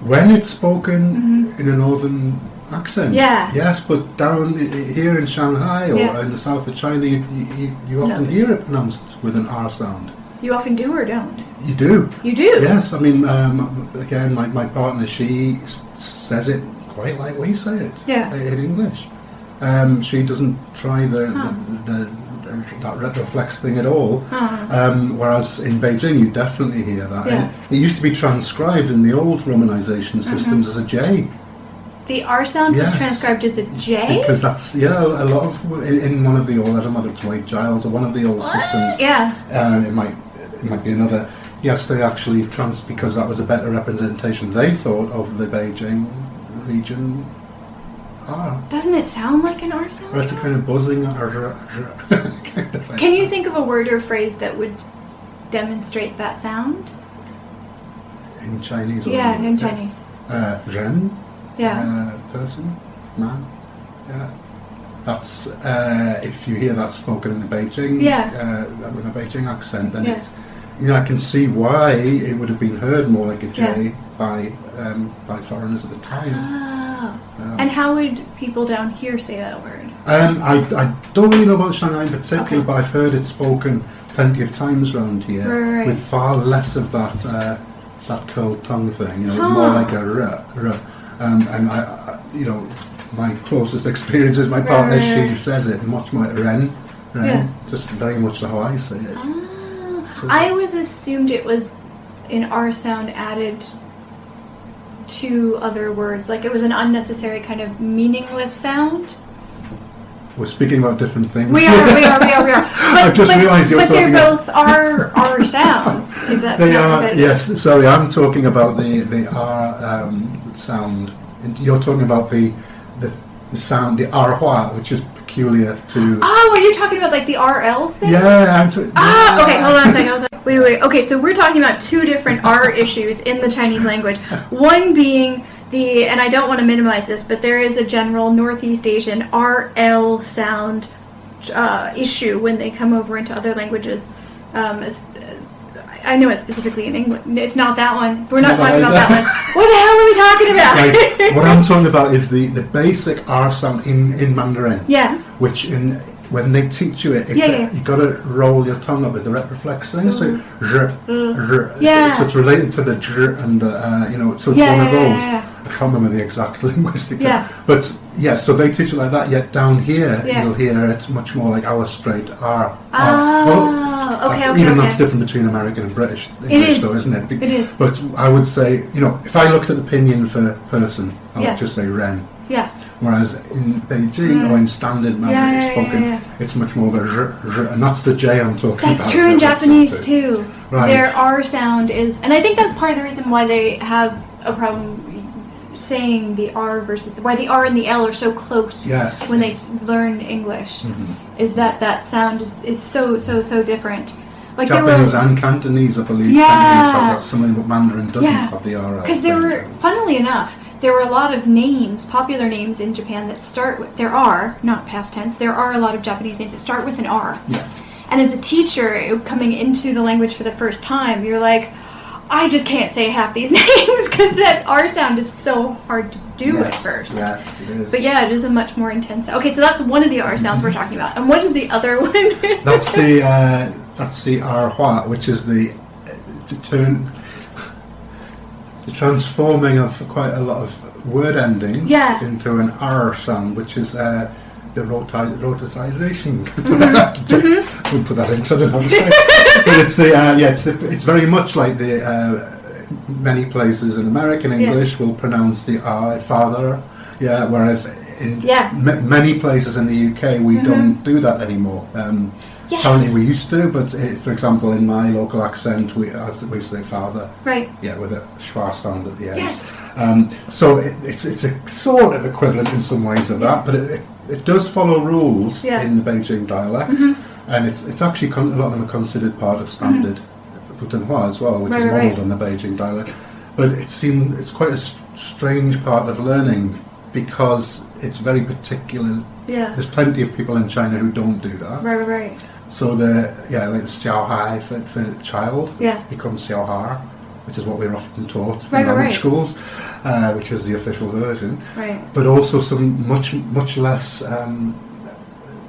When it's spoken in a northern accent, yes, but down here in Shanghai or in the south of China, you often hear it pronounced with an R sound. You often do or don't? You do. You do? Yes, I mean, again, my partner, she says it quite like we say it in English. She doesn't try that retroflex thing at all. Whereas in Beijing, you definitely hear that. Yeah. It used to be transcribed in the old romanization systems as a J. The R sound was transcribed as a J? Because that's, a lot of, in one of the old, I don't know whether it's White Giles or one of the old systems. Yeah. It might be another. Yes, they actually because that was a better representation, they thought, of the Beijing region R. Doesn't it sound like an R sound? Or it's a kind of buzzing Can you think of a word or phrase that would demonstrate that sound? In Chinese? Or in Chinese. Ren? Yeah. Person? Man? Yeah. That's, if you hear that spoken in the Beijing, with a Beijing accent, then it's, I can see why it would have been heard more like a J by foreigners at the time. Oh. And how would people down here say that word? I don't really know about Shanghai in particular, but I've heard it spoken plenty of times around here with far less of that curled tongue thing. More like a r. And I my closest experience is my partner. She says it much more ren, just very much how I say it. So I always assumed it was an R sound added to other words, like it was an unnecessary kind of meaningless sound. We're speaking about different things. We are. I've just realised you're talking about... But they're both R sounds, if that's They are, yes. Sorry, I'm talking about the R sound. And you're talking about the sound, the R hua, which is peculiar to... Oh, are you talking about like the RL thing? Yeah, I'm okay, hold on a second. Wait. Okay, so we're talking about two different R issues in the Chinese language. One being and I don't want to minimize this, but there is a general Northeast Asian RL sound issue when they come over into other languages. I know it specifically in English. It's not that one. We're not talking about that one. What the hell are we talking about? Right. What I'm talking about is the basic R sound in Mandarin. Yeah. Which when they teach you it, you got to roll your tongue up with the retroflex thing. So so it's related to the and the so it's one of those. Yeah. I can't remember the exact linguistic term. But so they teach it like that. Yet down here you'll hear it's much more like our straight R. Okay. Even that's different between American and British English, though, isn't it? It is. But I would say, if I looked at the pinyin for person, I would just say Ren. Yeah. Whereas in Beijing or in standard Mandarin spoken, it's much more of a zh, and that's the J I'm talking about. That's true in Japanese too. Right. Their R sound is, and I think that's part of the reason why they have a problem saying the R versus why the R and the L are so close when they learn English. Is that sound is so different. Like Japanese and Cantonese, I believe. Cantonese has that something, but Mandarin doesn't have the R. Because funnily enough, there were a lot of names, popular names in Japan that start with, there are, not past tense, there are a lot of Japanese names that start with an R. Yeah. And as a teacher coming into the language for the first time, you're like, I just can't say half these names because that R sound is so hard to do at first. Yeah, it is. But yeah, it is a much more intense. Okay, so that's one of the R sounds we're talking about. And what is the other one? That's the R Hua, which is the transforming of quite a lot of word endings into an R sound, which is the roticization. We'll put that in, so I don't know how to say it. But it's very much like the many places in American English will pronounce the R father, whereas in many places in the UK we don't do that anymore. Apparently we used to, but for example in my local accent we say father, with a schwa sound at the end. Yes. So it's a sort of equivalent in some ways of that, but it does follow rules in the Beijing dialect, and it's actually a lot of them are considered part of standard Putonghua as well, which is modelled on the Beijing dialect. But it's quite a strange part of learning because it's very particular. Yeah. There's plenty of people in China who don't do that. Right. So like the Xiaohai for child becomes Xiaohar, which is what we're often taught in language schools, which is the official version. Right. But also some much less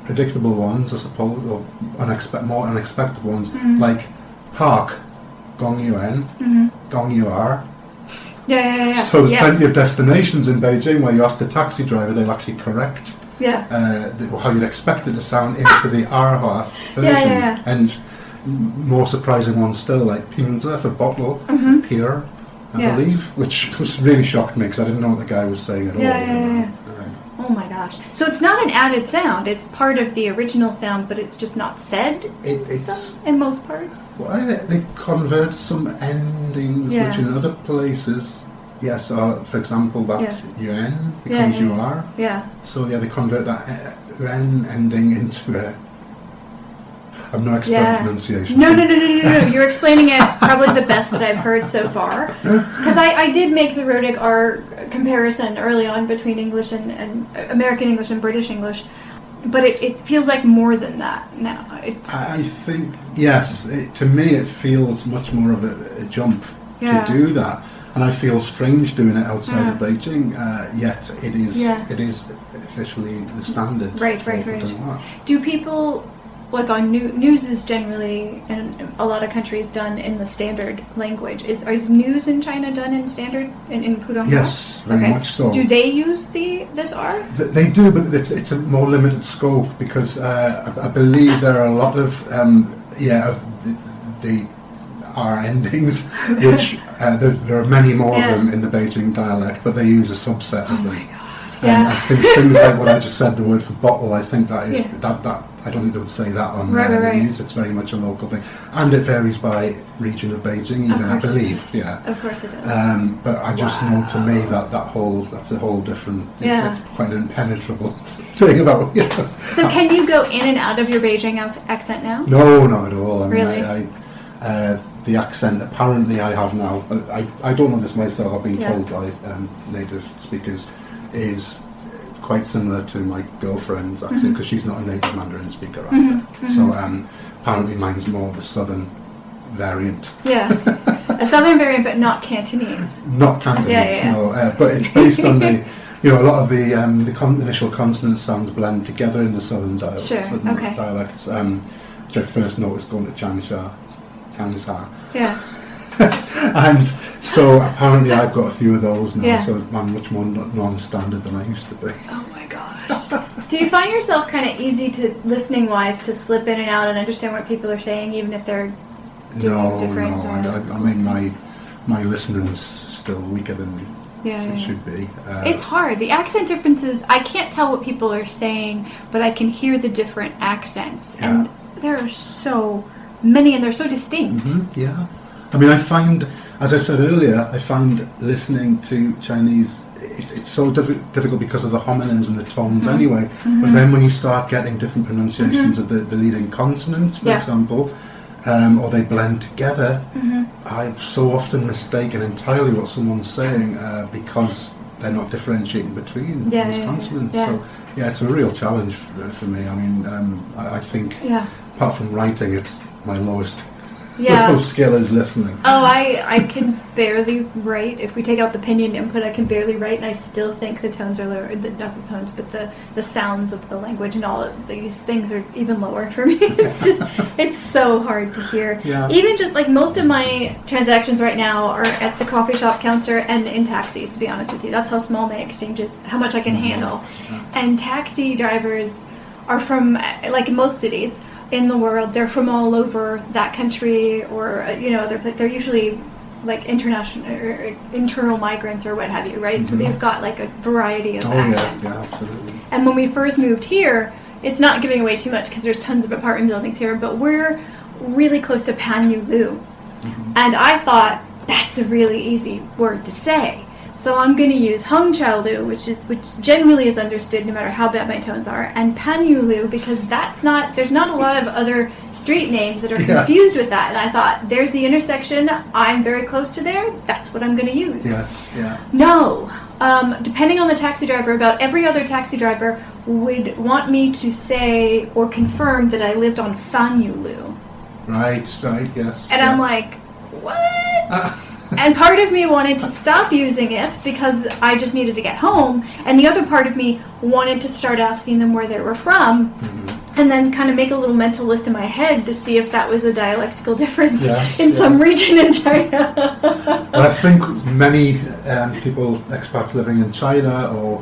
predictable ones, I suppose, or more unexpected ones, like park, Gong Yuan, Gong Yuar. Yeah. So there's plenty of destinations in Beijing where you ask the taxi driver, they'll actually correct how you'd expect it to sound into the Arhua version. And more surprising ones still, like Pinza for bottle, pier, I believe, which really shocked me because I didn't know what the guy was saying at all. Oh my gosh. So it's not an added sound, it's part of the original sound, but it's just not said in most parts? Well, they convert some endings, which in other places, for example, that yuan becomes you are. Yeah. So they convert that yuan ending into a... I'm no expert in pronunciation. No. You're explaining it probably the best that I've heard so far. Because I did make the rhotic R comparison early on between English and American English and British English. But it feels like more than that now. I think, yes. To me, it feels much more of a jump to do that. And I feel strange doing it outside of Beijing, yet it is officially the standard. Right. Do people... Like on news is generally in a lot of countries done in the standard language. Is news in China done in standard in Putonghua? Yes, very much so. Do they use this R? They do, but it's a more limited scope because I believe there are a lot of the R endings, which there are many more of them in the Beijing dialect, but they use a subset of them. Oh my god! And I think things like what I just said, the word for bottle, I think that is that. I don't think they would say that on the news. It's very much a local thing, and it varies by region of Beijing. Even I believe, Of course it does. But I just know to me that's a whole different. It's quite an impenetrable thing about. So can you go in and out of your Beijing accent now? No, not at all. I mean, really? The accent apparently I have now, but I don't know this myself. I've been told by native speakers is quite similar to my girlfriend's accent because she's not a native Mandarin speaker either. So apparently mine's more the southern variant. A southern variant, but not Cantonese. Not Cantonese, no. But it's based on the, a lot of the initial consonant sounds blend together in the southern dialects. Dialects, which I first noticed going to Changsha. Yeah. And so apparently I've got a few of those now, so I'm much more non-standard than I used to be. Oh my gosh. Do you find yourself kind of easy to, listening-wise, to slip in and out and understand what people are saying, even if they're doing different? No. I mean, my listening's still weaker than it should be. It's hard. The accent differences, I can't tell what people are saying, but I can hear the different accents. Yeah. And there are so many, and they're so distinct. Yeah. I mean, I find, as I said earlier, I find listening to Chinese, it's so difficult because of the homonyms and the tones anyway. But then when you start getting different pronunciations of the leading consonants, for example, or they blend together, I so often mistaken entirely what someone's saying because they're not differentiating between those consonants. So, it's a real challenge for me. I mean, I think, apart from writing, it's my lowest skill is listening. Oh, I can barely write. If we take out the pinyin input, I can barely write, and I still think the tones are lower. Not the tones, but the sounds of the language and all of these things are even lower for me. It's so hard to hear. Yeah. Even just like most of my transactions right now are at the coffee shop counter and in taxis, to be honest with you. That's how small my exchange is, how much I can handle. And taxi drivers are from, like in most cities in the world, they're from all over that country, or they're usually like international or internal migrants or what have you, right? So they've got like a variety of accents. Yeah, absolutely. And when we first moved here, it's not giving away too much because there's tons of apartment buildings here, but we're really close to Panyu, and I thought that's a really easy word to say. So I'm going to use Hongqiaolu, which generally is understood no matter how bad my tones are, and Panyulu because there's not a lot of other street names that are confused with that. And I thought, there's the intersection, I'm very close to there, that's what I'm going to use. Yes, yeah. No. Depending on the taxi driver, about every other taxi driver would want me to say or confirm that I lived on Fanyulu. Right, yes. And I'm like, what? And part of me wanted to stop using it because I just needed to get home, and the other part of me wanted to start asking them where they were from, and then kind of make a little mental list in my head to see if that was a dialectical difference in some region in China. Well, I think many people, expats living in China, or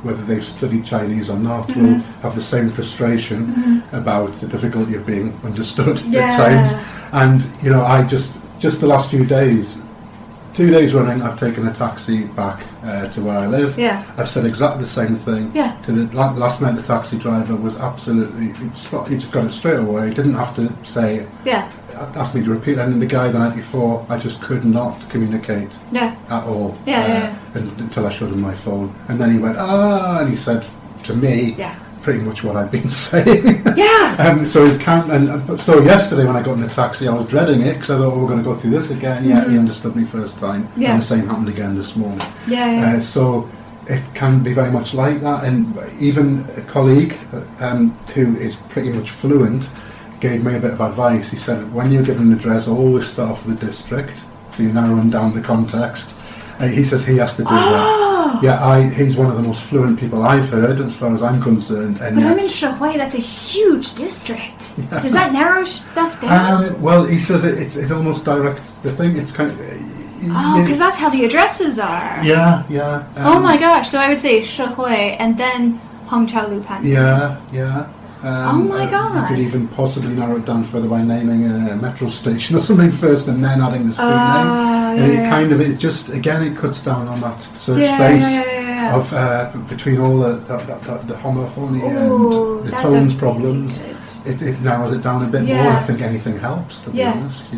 whether they've studied Chinese or not, will have the same frustration about the difficulty of being understood at times. And, I just the last few days, 2 days running, I've taken a taxi back to where I live. Yeah. I've said exactly the same thing. Yeah. To the last night, the taxi driver was absolutely, he just got it straight away. He didn't have to say, ask me to repeat it. And the guy the night before, I just could not communicate at all until I showed him my phone. And then he went, and he said to me, pretty much what I've been saying. So it can't. And so yesterday when I got in the taxi, I was dreading it because I thought we were going to go through this again. He understood me first time. And the same happened again this morning. So it can be very much like that. And even a colleague who is pretty much fluent gave me a bit of advice. He said, when you're given an address, always start off with the district, so you're narrowing down the context. He says he has to do that. He's one of the most fluent people I've heard, as far as I'm concerned. And but I'm in Shanghai. That's a huge district. Does that narrow stuff down? Well, he says it almost directs the thing. It's kind of... because that's how the addresses are. Yeah. Oh my gosh! So I would say Shanghai and then Hongqiaolu Pan. Yeah. Oh my god! You could even possibly narrow it down further by naming a metro station or something first, and then adding the street name. And it cuts down on that search space of between all the homophony and the tones problems. It narrows it down a bit more. I think anything helps, to be honest.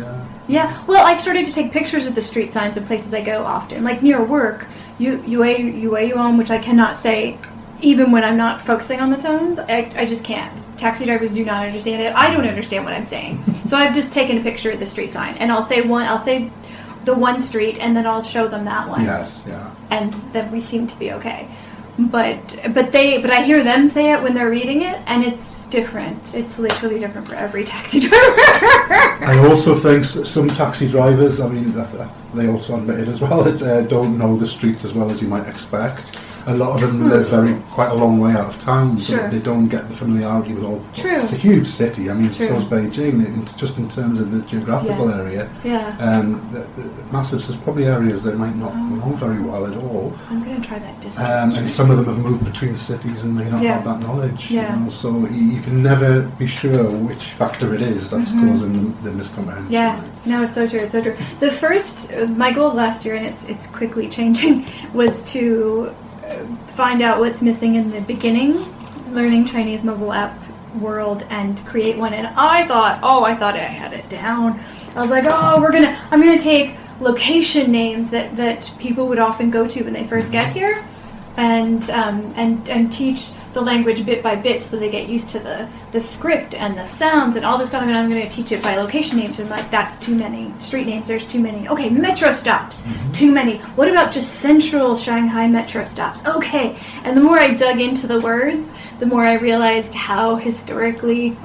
Yeah. Well, I've started to take pictures of the street signs of places I go often, like near work. Yuan, which I cannot say. Even when I'm not focusing on the tones, I just can't. Taxi drivers do not understand it. I don't understand what I'm saying. So I've just taken a picture of the street sign, and I'll say the one street, and then I'll show them that one. Yes, yeah. And then we seem to be okay. But I hear them say it when they're reading it, and it's different. It's literally different for every taxi driver. I also think some taxi drivers, I mean, they also admit it as well, that don't know the streets as well as you might expect. a lot of them live quite a long way out of town, so Sure. they don't get the familiarity with all. True. It's a huge city. I mean, True. so is Beijing. Just in terms of the geographical Yeah. area, Yeah. the massive. There's probably areas they might not know very well at all. I'm going to try that district. And some of them have moved between cities and may not Yeah. have that knowledge. Yeah. You know, so you can never be sure which factor it is that's causing the miscomprehension. Yeah, no, it's so true. It's so true. The first, my goal last year, and it's quickly changing, was to find out what's missing in the beginning, learning Chinese mobile app world, and create one. And I thought I had it down. I was like, I'm gonna take location names that people would often go to when they first get here, and teach the language bit by bit so they get used to the script and the sounds and all this stuff, and I'm going to teach it by location names. And like, that's too many. Street names, there's too many. Okay, metro stops, too many. What about just central Shanghai metro stops? Okay. And the more I dug into the words, the more I realized how historically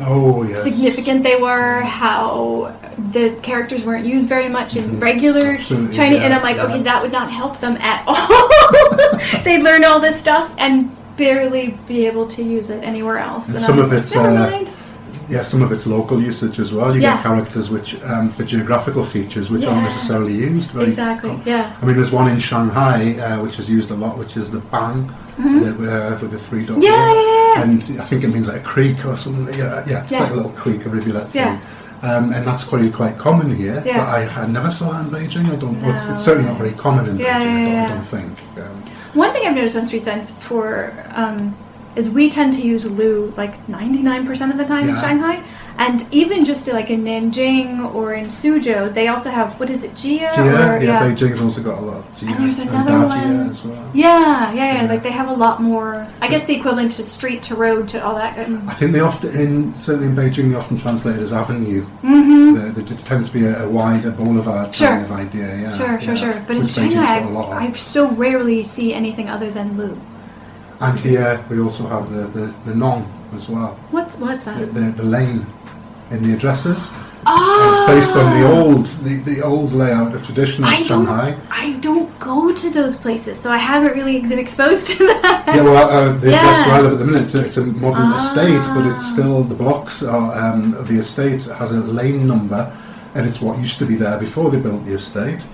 significant they were, how the characters weren't used very much in regular Absolutely, Chinese, yeah, and I'm like, yeah. okay, that would not help them at all. They'd learn all this stuff and barely be able to use it anywhere else. And And some I of was it's like, never mind. some of it's local usage as well. You Yeah. get characters which for geographical features which aren't Yeah. necessarily used. Very Exactly, yeah. I mean, there's one in Shanghai which is used a lot, which is the bang with the three dots. Yeah. And I think it means like a creek or something. Yeah. It's Yeah. like a little creek, a rivulet Yeah. thing. And that's quite common here. Yeah. But I never saw that in Beijing. I don't. No. It's certainly not very common in Yeah, Beijing. yeah, I don't think. One thing I've noticed on street signs is we tend to use Lu like 99% of the time in Yeah. Shanghai. And even just like in Nanjing or in Suzhou, they also have, what is it, Jia? Beijing's also got a lot of Jia And there's another Dajia one. as well. Yeah. Like they have a lot more, I guess the equivalent to street to road to all that. I think they often, certainly in Beijing, they often translate it as avenue. There tends to be a wider boulevard kind of idea. Yeah. Sure. But in Which Beijing's Shanghai, got a lot of. I so rarely see anything other than Lu. And here we also have the nong as well. What's that? The lane in the addresses. Oh! It's based on the old layout of traditional Shanghai. I don't go to those places, so I haven't really been exposed to that. Yeah, well, the address where I live at the minute, it's a modern estate, but it's still, the blocks of the estate has a lane number, and it's what used to be there before they built the estate.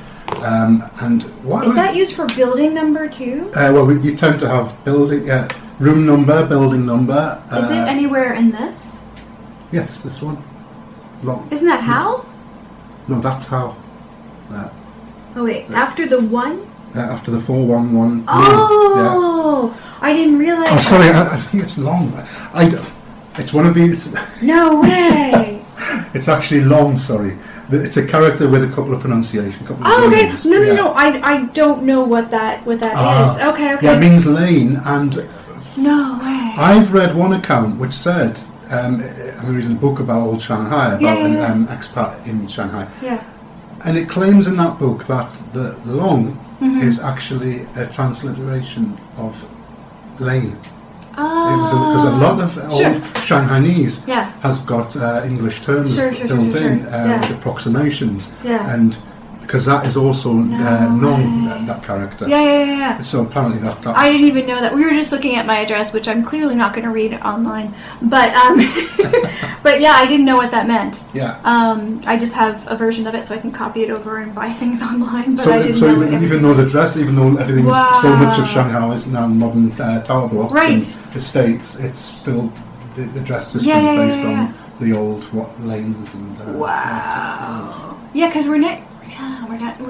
And what Is that used for building number too? well, you tend to have room number, building number. Is it anywhere in this? Yes, this one. Long. Isn't that how? No, that's how. Oh wait, after the one? After the 411. Oh, I didn't realize. Oh, sorry, I think it's long. It's one of these. No way. It's actually long. Sorry, it's a character with a couple of pronunciations. Okay. Names. No. I don't know what that is. Okay. Yeah, it means lane, and No way. I've read one account which said, I'm reading a book about old Shanghai, about an expat in Shanghai, Yeah. and it claims in that book that the long is actually a transliteration of lane. Because a lot of old Shanghainese has got English terms built in with approximations, and because that is also known, that character. Yeah. So apparently that I didn't even know that. We were just looking at my address, which I'm clearly not going to read online. But but yeah, I didn't know what that meant. Yeah. I just have a version of it, so I can copy it over and buy things online. But So, I didn't know even those addresses, even though everything, Wow. so much of Shanghai is now modern tower blocks Right. and estates, it's still the address system Yeah, is based yeah. on the old lanes and. Wow. Yeah, because we're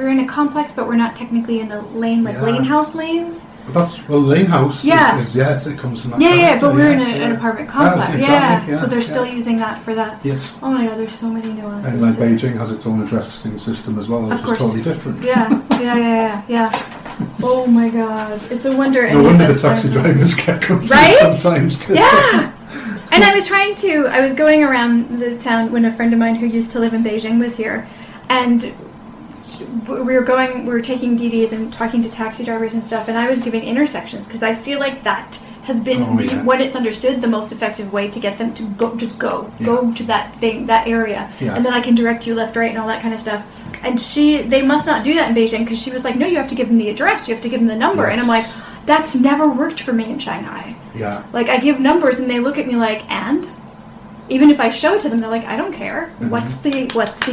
in a complex, but we're not technically in a lane, like lane house lanes. But lane house is it comes from that. Yeah, but we're in an apartment complex. Exactly, So they're still using that for that. Yes. Oh my god, there's so many nuances. And like Beijing has its own addressing system as well, which is totally different. Yeah. Oh my god, it's a wonder. No wonder the taxi drivers get confused sometimes. Yeah. And I was going around the town when a friend of mine who used to live in Beijing was here, and we were taking DDs and talking to taxi drivers and stuff, and I was giving intersections because I feel like that has been when it's understood, the most effective way to get them to go to that area, and then I can direct you left, right, and all that kind of stuff. And they must not do that in Beijing, because she was like, no, you have to give them the address, you have to give them the number, and I'm like, That's never worked for me in Shanghai. Yeah. Like, I give numbers and they look at me like, and? Even if I show it to them, they're like, I don't care. Mhm. What's the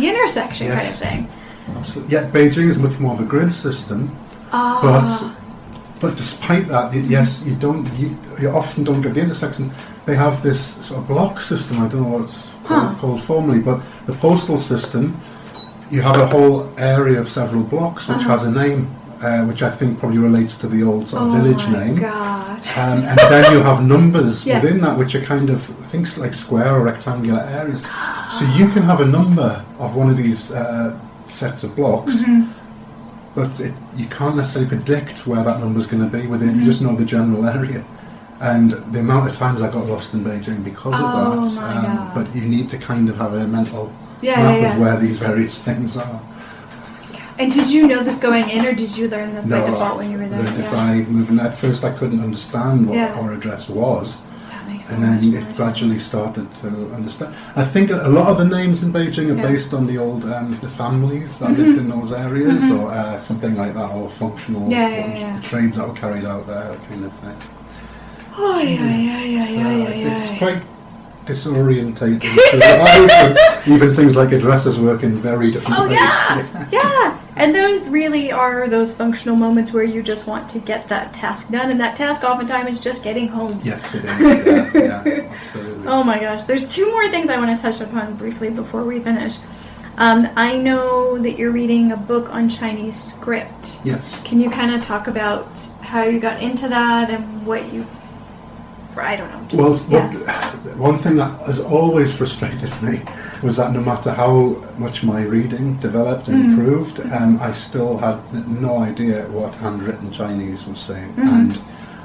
intersection kind of Yes. thing? Absolutely. Yeah, Beijing is much more of a grid system, Ah. but despite that, yes, you often don't get the intersection. They have this sort of block system. I don't know what it's called formally, but the postal system, you have a whole area of several blocks which has a name, which I think probably relates to the old sort of village name. Oh my God. And then you have numbers Yeah. within that, which are kind of, I think, like square or rectangular areas. So you can have a number of one of these sets of blocks, but you can't necessarily predict where that number's going to be within. You just know the general area. And the amount of times I got lost in Beijing because of that. Oh my God. But you need to kind of have a mental Yeah, map yeah. of where these various things are. And did you know this going in, or did you learn this by No, default when you were there? learned it by moving. At first I couldn't understand what Yeah. our address was. That makes so And much then more it sense. gradually started to understand. I think a lot of the names in Beijing are Yeah. based on the old the families that lived in those areas, or something like that, or functional Yeah. trades that were carried out there, kind of thing. Oh, yeah. It's quite disorientating to life, and even things like addresses work in very different Oh, ways. yeah. And those really are those functional moments where you just want to get that task done, and that task oftentimes is just getting home. Yes, it is. Yeah, absolutely. Oh my gosh, there's two more things I want to touch upon briefly before we finish. I know that you're reading a book on Chinese script. Yes. Can you kind of talk about how you got into that and what you, I don't know. Just, Well, one thing that has always frustrated me was that no matter how much my reading developed and improved, I still had no idea what handwritten Chinese was saying. And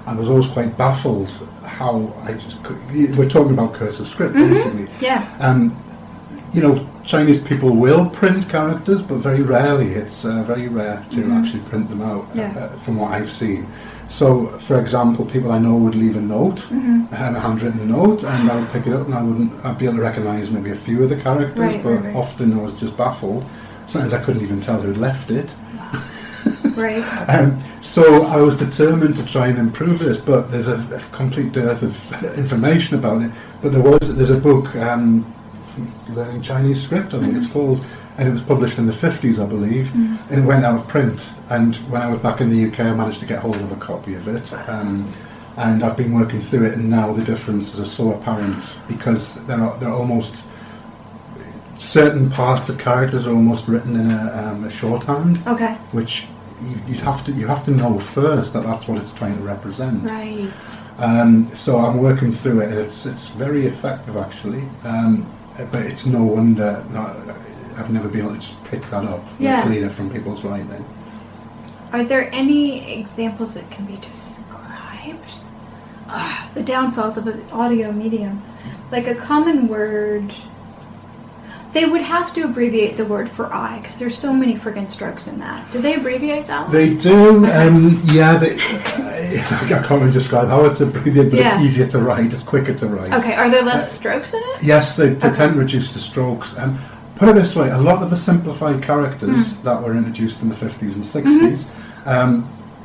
I was always quite baffled how I just could. We're talking about cursive script, basically. Yeah. You know, Chinese people will print characters, but very rarely. It's very rare to actually print them out, from what I've seen. So, for example, people I know would leave a note, a handwritten note, and I would pick it up, and I'd be able to recognise maybe a few of the characters, but often I was just baffled. Sometimes I couldn't even tell who'd left it. Right. So I was determined to try and improve this, but there's a complete dearth of information about it. But there's a book, Learning Chinese Script, I think it's called, and it was published in the 50s, I believe, and it went out of print. And when I was back in the UK, I managed to get hold of a copy of it, and I've been working through it, and now the differences are so apparent, because they're almost, certain parts of characters are almost written in a shorthand, Okay. which you have to know first that that's what it's trying to represent. Right. So I'm working through it, and it's very effective actually. But it's no wonder I've never been able to just pick that up, Yeah. glean it from people's writing. Are there any examples that can be described? The downfalls of an audio medium. Like a common word. They would have to abbreviate the word for I, because there's so many friggin' strokes in that. Do they abbreviate that one? They do, yeah. I can't really describe how it's abbreviated, but Yeah. it's easier to write. It's quicker to write. Okay, are there less strokes in it? Yes, they tend to reduce the strokes. Put it this way, a lot of the simplified characters that were introduced in the 50s and 60s,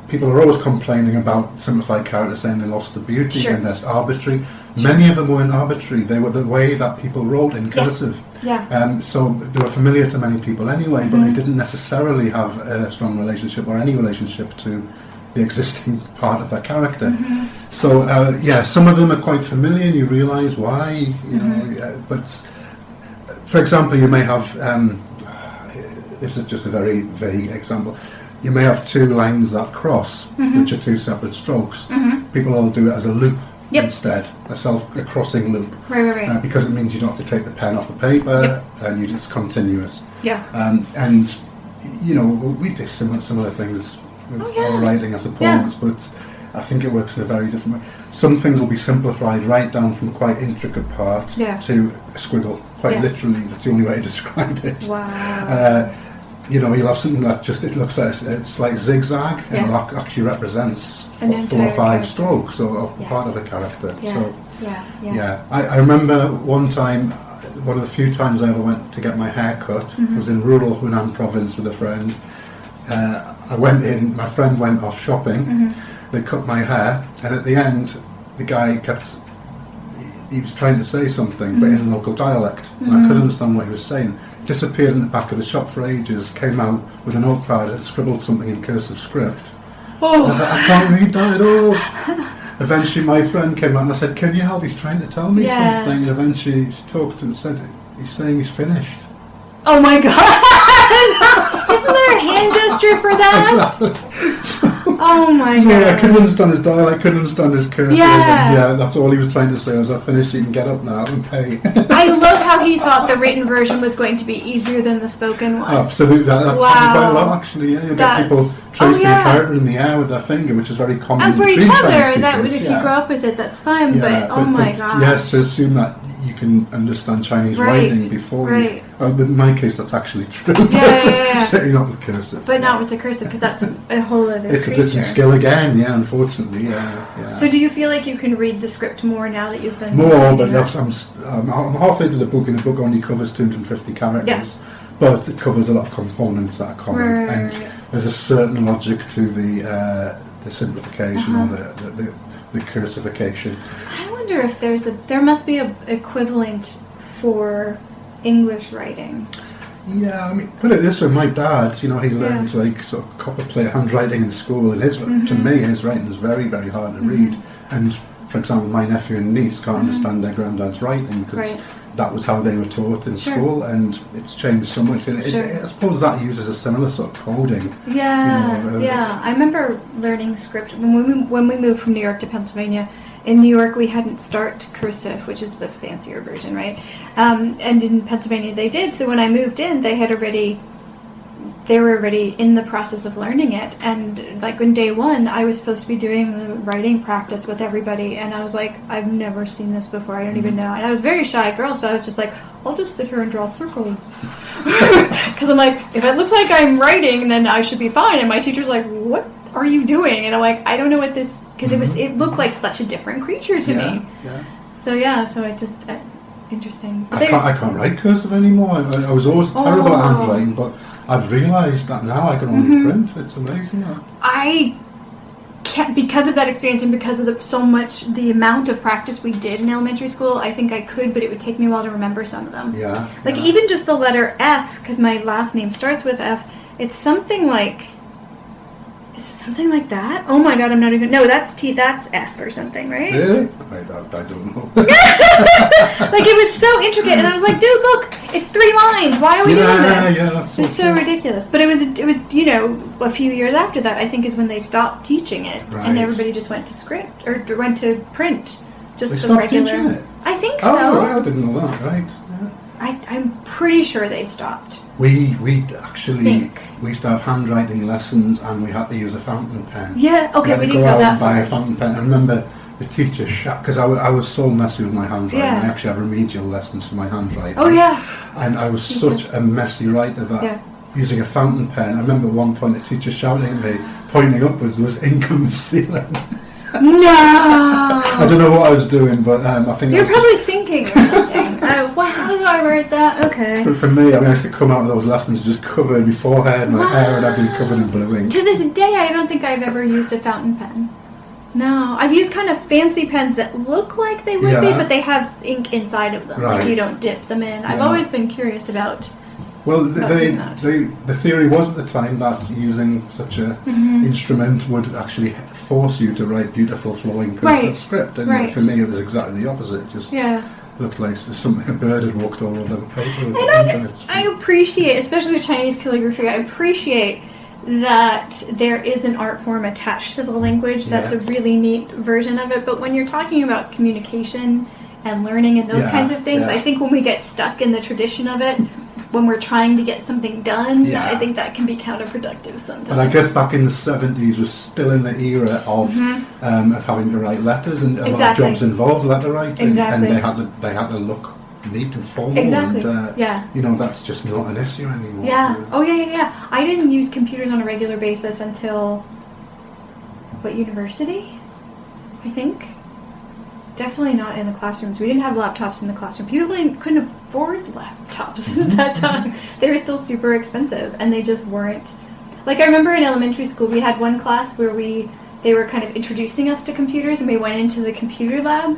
people are always complaining about simplified characters, saying they lost the beauty Sure. and they're arbitrary. Many of them weren't arbitrary. They were the way that people wrote in cursive. Yeah. So they were familiar to many people anyway, but they didn't necessarily have a strong relationship or any relationship to the existing part of their character. So yeah, some of them are quite familiar, and you realise why. You know, but for example, you may have. This is just a very vague example. You may have two lines that cross, which are two separate strokes. People will do it as a loop instead, a crossing loop. Right. Because it means you don't have to take the pen off the paper, and it's continuous. Yeah. And you know, we do similar things with our writing, I suppose, but I think it works in a very different way. Some things will be simplified right down from a quite intricate part to a squiggle, quite literally. That's the only way to describe it. Wow. You know, you'll have something that just, it looks like it's like zigzag, and it actually represents An 4 or entire 5 character. strokes or part of a character. So Yeah. I remember one time, one of the few times I ever went to get my hair cut, I was in rural Hunan province with a friend, I went in, my friend went off shopping, they cut my hair, and at the end, the guy he was trying to say something, but in a local dialect, and I couldn't understand what he was saying. Disappeared in the back of the shop for ages, came out with a notepad and scribbled something in cursive script. Oh. I was like, I can't read that at all. Eventually my friend came out and I said, can you help? He's trying to tell me something. And eventually she talked to him and said, he's saying he's finished. Oh my God! Isn't there a hand gesture for that? Exactly. Oh my So God! I couldn't understand his dialect, I couldn't understand his cursive. Yeah. And yeah, that's all he was trying to say was, I finished, you can get up now and pay. I love how he thought the written version was going to be easier than the spoken one. Absolutely, that's happened quite a lot actually. Yeah, you get people tracing a character in the air with their finger, which is very common. And for each between other, Chinese that speakers, if you grow up with it, that's fine. Yeah, but oh my gosh! Yes, to assume that you can understand Chinese writing before you. In my case, that's actually true. Setting up with cursive. But not with the cursive, because that's a whole other It's creature. a different skill again, yeah, unfortunately, yeah. So do you feel like you can read the script more now that you've been... More, but I'm halfway through the book, and the book only covers 250 characters. Yeah. But it covers a lot of components that are common. And there's a certain logic to the simplification or the cursification. I wonder if there must be an equivalent for English writing. Yeah, I mean, put it this way, my dad, he learned like sort of copperplate handwriting in school, and to me his writing is very, very hard to read. And for example, my nephew and niece can't understand their granddad's writing because that was how they were taught in school, and it's changed so much. I suppose that uses a similar sort of coding. Yeah. I remember learning script when we moved from New York to Pennsylvania. In New York, we hadn't started cursive, which is the fancier version, right? And in Pennsylvania, they did. So when I moved in, they were already in the process of learning it. And like on day one, I was supposed to be doing the writing practice with everybody, and I was like, I've never seen this before. I don't even know. And I was a very shy girl, so I was just like, I'll just sit here and draw circles. Because I'm like, if it looks like I'm writing, then I should be fine. And my teacher's like, what are you doing? And I'm like, I don't know what this... Because it looked like such a different creature to me. Yeah. So it just interesting. I can't write cursive anymore. I was always terrible at handwriting, but I've realised that now I can only print. It's amazing. I can't, because of that experience and because of the amount of practice we did in elementary school. I think I could, but it would take me a while to remember some of them. Yeah. Like even just the letter F, because my last name starts with F. It's something like. Is it something like that? Oh my God, I'm not even... No, that's T, that's F or something, right? Really? I don't know. Like, it was so intricate, and I was like, dude, look, it's 3 lines. Why are we doing this? Yeah, that's It's so ridiculous. But it was, a few years after that, I think, is when they stopped teaching it, and everybody just went to script, or went to print. Just they the regular... teaching it? I think so. Oh, right, I didn't know that, right. I'm pretty sure they stopped. We actually used to have handwriting lessons, and we had to use a fountain pen. Yeah, okay, we didn't go go out that and buy far. a fountain pen. I remember the teacher because I was so messy with my handwriting. Yeah. I actually have remedial lessons for my handwriting. Oh yeah. And I was such a messy writer that using a fountain pen. I remember at one point the teacher shouting at me, pointing upwards. There was ink on the ceiling. No. I don't know what I was doing, but I think you're probably thinking or something. How did I write that? Okay. But for me, I used to come out of those lessons just covered my forehead, my hair, and everything covered in blue ink. To this day, I don't think I've ever used a fountain pen. No, I've used kind of fancy pens that look like they would be, but they have ink inside of them. Like you don't dip them in. I've always been curious about. Well, the theory was at the time that using such an instrument would actually force you to write beautiful flowing cursive script, and for me it was exactly the opposite. It just looked like something a bird had walked all over the paper. And I appreciate, especially with Chinese calligraphy, I appreciate that there is an art form attached to the language. That's a really neat version of it. But when you're talking about communication and learning and those kinds of things, I think when we get stuck in the tradition of it, when we're trying to get something done, I think that can be counterproductive sometimes. But I guess back in the 70s was still in the era of having to write letters, and a lot of jobs involved letter writing, and they had to look neat and formal. And, that's just not an issue anymore. Yeah. I didn't use computers on a regular basis until university, I think. Definitely not in the classrooms. We didn't have laptops in the classroom. People couldn't afford laptops at that time. They were still super expensive, and they just weren't. Like, I remember in elementary school, we had one class where they were kind of introducing us to computers, and we went into the computer lab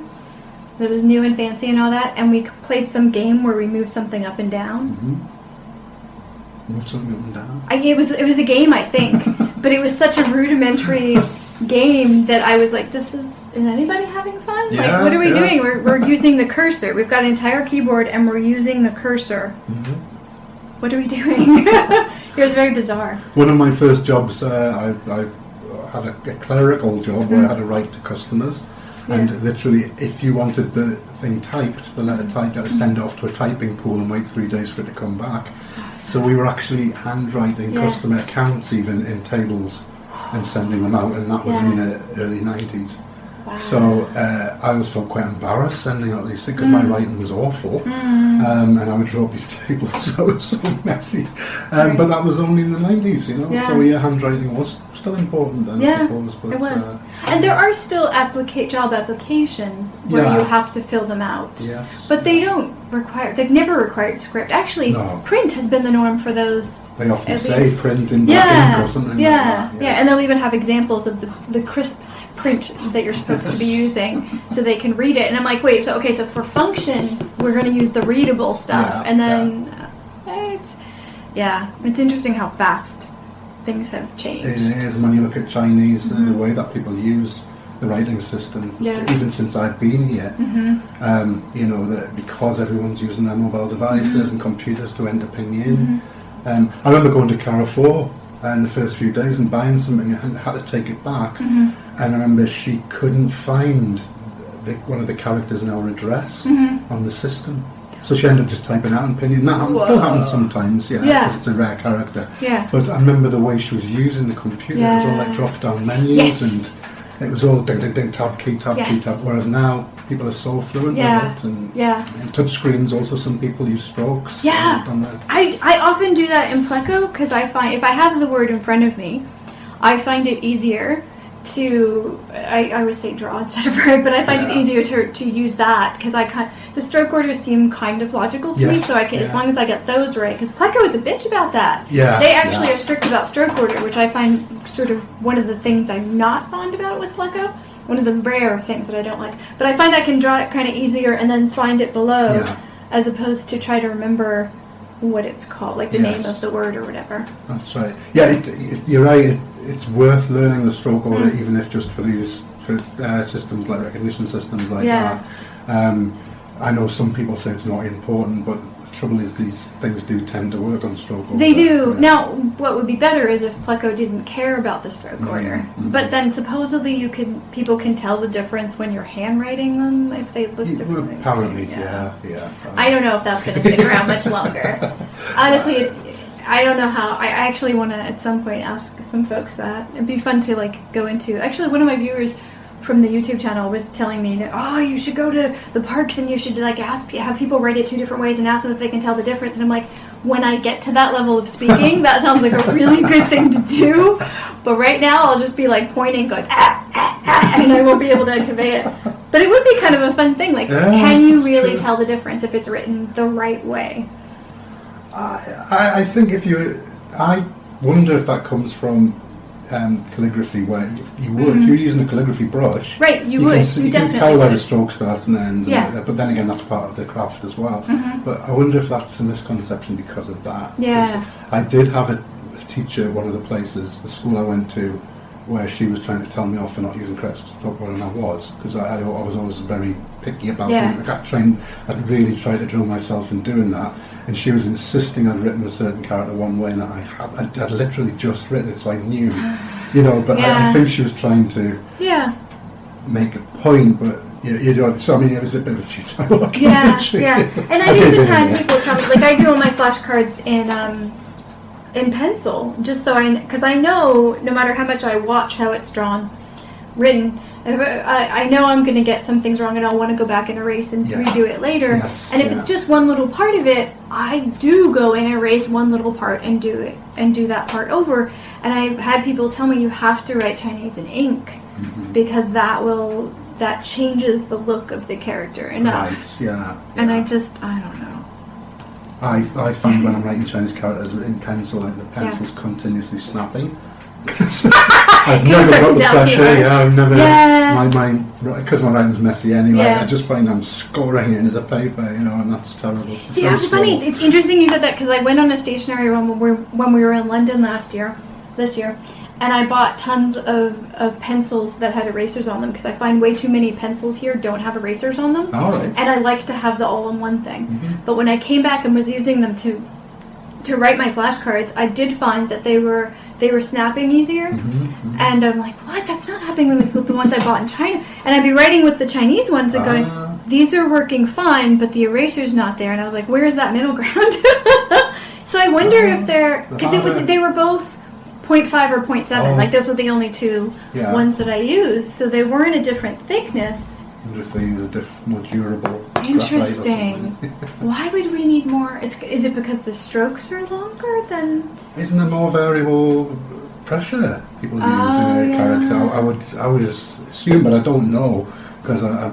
that was new and fancy and all that, and we played some game where we moved something up and down. Mm-hmm. Moved something up and down? It was a game, I think, but it was such a rudimentary game that I was like, is anybody having fun? Yeah, like, what are we doing? We're using the cursor. We've got an entire keyboard, and we're using the cursor. Mm-hmm. What are we doing? It was very bizarre. One of my first jobs, I had a clerical job where I had to write to customers. Yeah. And literally, if you wanted the thing typed, the letter typed, you had to send it off to a typing pool and wait 3 days for it to come back. So we were actually handwriting customer accounts even in tables and sending them out, and that was in the early 90s. Wow. So I always felt quite embarrassed sending out these things because my writing was awful, and I would draw up these tables, so it was so messy. But that was only in the 90s, you know. Yeah. So handwriting was still important then, I suppose. But, it was. And there are still job applications where you have to fill them out. Yes. But they don't require. They've never required script. Actually, print has been the norm for those. They often say print in black ink or something like that. Yeah, and they'll even have examples of the crisp print that you're supposed to be using so they can read it. And I'm like, wait, so for function, we're going to use the readable stuff. And then, it's interesting how fast things have changed. It is, when you look at Chinese and the way that people use the writing system, even since I've been here, you know, that because everyone's using their mobile devices and computers to enter pinyin. I remember going to Carrefour the first few days and buying something and had to take it back. And I remember she couldn't find one of the characters in our address on the system. So she ended up just typing out in pinyin. That still happens sometimes, because it's a rare character. But I remember the way she was using the computer. It was all like drop-down menus, and it was all ding, ding, ding, tab, key, tab, key, tab. Whereas now people are so fluent with it. And touch screens also, some people use strokes. I often do that in Pleco because I find if I have the word in front of me, I find it easier to, I would say draw instead of write, but I find it easier to use that because the stroke orders seem kind of logical to me, so I can, as long as I get those right, because Pleco is a bitch about that. They actually are strict about stroke order, which I find sort of one of the things I'm not fond about with Pleco, one of the rare things that I don't like. But I find I can draw it kind of easier and then find it below, as opposed to try to remember what it's called, like the name of the word or whatever. That's right. You're right. It's worth learning the stroke order, even if just for systems like recognition systems like that. I know some people say it's not important, but the trouble is these things do tend to work on stroke order. They do. Now, what would be better is if Pleco didn't care about the stroke order. But then supposedly people can tell the difference when you're handwriting them if they look differently. Apparently, I don't know if that's going to stick around much longer. Honestly, I don't know how. I actually want to at some point ask some folks that. It'd be fun to go into. Actually, one of my viewers from the YouTube channel was telling me that, you should go to the parks and you should have people write it 2 different ways and ask them if they can tell the difference. And I'm like, when I get to that level of speaking, that sounds like a really good thing to do. But right now, I'll just be pointing, going and I won't be able to convey it. But it would be kind of a fun thing. Can you really tell the difference if it's written the right way? I think I wonder if that comes from calligraphy, where if you're using a calligraphy brush, you can tell where the stroke starts and ends, but then again that's part of the craft as well. But I wonder if that's a misconception because of that. I did have a teacher at one of the places, the school I went to, where she was trying to tell me off for not using correct stroke order, and I was, because I was always very picky about it. I'd really tried to drill myself in doing that, and she was insisting I'd written a certain character one way, and I'd literally just written it, so I knew, but I think she was trying to make a point, but so I mean it was a bit of a futile argument. And I've even had people tell me, I do all my flashcards in pencil, just so because I know no matter how much I watch how it's written, I know I'm going to get some things wrong and I'll want to go back and erase and redo it later. And if it's just one little part of it, I do go and erase one little part and do that part over. And I've had people tell me you have to write Chinese in ink because that changes the look of the character enough. And I don't know. I find when I'm writing Chinese characters in pencil, like the pencil's continuously snapping. I've never got the pressure. Yeah, I've never. My because my writing's messy anyway. Yeah. I just find I'm scoring it into the paper, and that's terrible. See, that's funny. It's interesting you said that because I went on a stationery run when we were in London this year, and I bought tons of pencils that had erasers on them because I find way too many pencils here don't have erasers on them. All right. And I like to have the all-in-one thing. But when I came back and was using them to write my flashcards, I did find that they were snapping easier. And I'm like, what? That's not happening with the ones I bought in China. And I'd be writing with the Chinese ones and going, these are working fine, but the eraser's not there. And I was like, where's that middle ground? So I wonder if they're, because they were both 0.5 or 0.7. Like those are the only two ones that I used. So they weren't a different thickness. I wonder if they use a more durable. Interesting. Why would we need more? Is it because the strokes are longer than? Isn't there more variable pressure people use in a character? I would just assume, but I don't know because I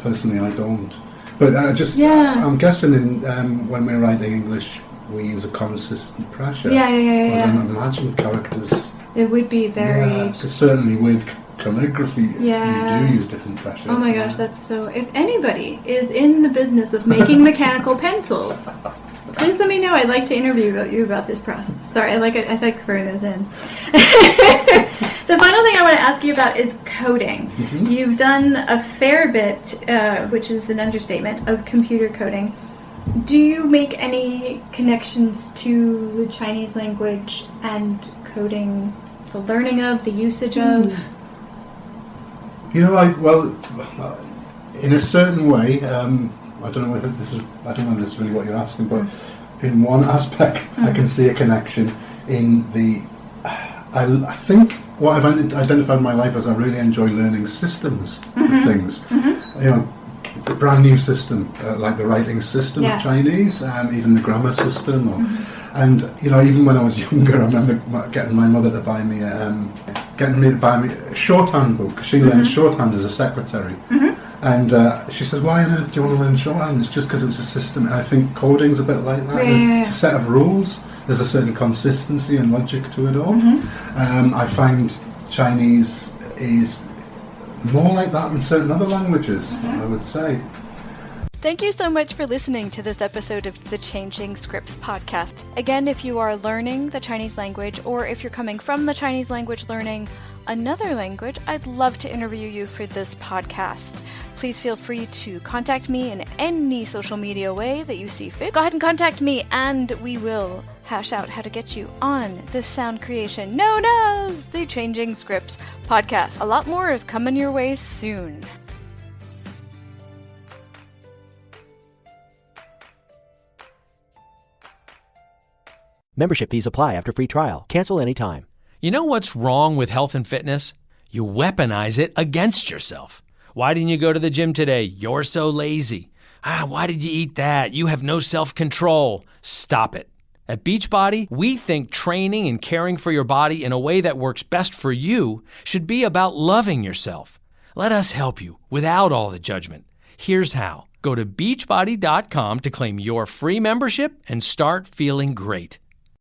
personally I don't. But I'm guessing when we're writing English, we use a consistent pressure. Yeah. Because I imagine with characters, it would be very. Because certainly with calligraphy, you do use different pressure. Oh my gosh, that's so. If anybody is in the business of making mechanical pencils, please let me know. I'd like to interview you about this process. Sorry, I like throwing those in. The final thing I want to ask you about is coding. You've done a fair bit, which is an understatement, of computer coding. Do you make any connections to the Chinese language and coding, the learning of, the usage of? In a certain way, I don't know if this is really what you're asking, but in one aspect, I can see a connection in the. I think what I've identified in my life is I really enjoy learning systems of things. The brand new system, like the writing system of Chinese, even the grammar system, and even when I was younger, I remember getting my mother to buy me a shorthand book. She learned shorthand as a secretary, and she says, "Why on earth do you want to learn shorthand?" It's just because it was a system. And I think coding's a bit like that. It's a set of rules. There's a certain consistency and logic to it all. I find Chinese is more like that than certain other languages, I would say. Thank you so much for listening to this episode of the Changing Scripts podcast. Again, if you are learning the Chinese language, or if you're coming from the Chinese language learning another language, I'd love to interview you for this podcast. Please feel free to contact me in any social media way that you see fit. Go ahead and contact me, and we will hash out how to get you on this sound creation known as the Changing Scripts podcast. A lot more is coming your way soon. Membership fees apply after free trial. Cancel anytime. You know what's wrong with health and fitness? You weaponize it against yourself. Why didn't you go to the gym today? You're so lazy. Why did you eat that? You have no self-control. Stop it. At Beachbody, we think training and caring for your body in a way that works best for you should be about loving yourself. Let us help you without all the judgment. Here's how. Go to beachbody.com to claim your free membership and start feeling great.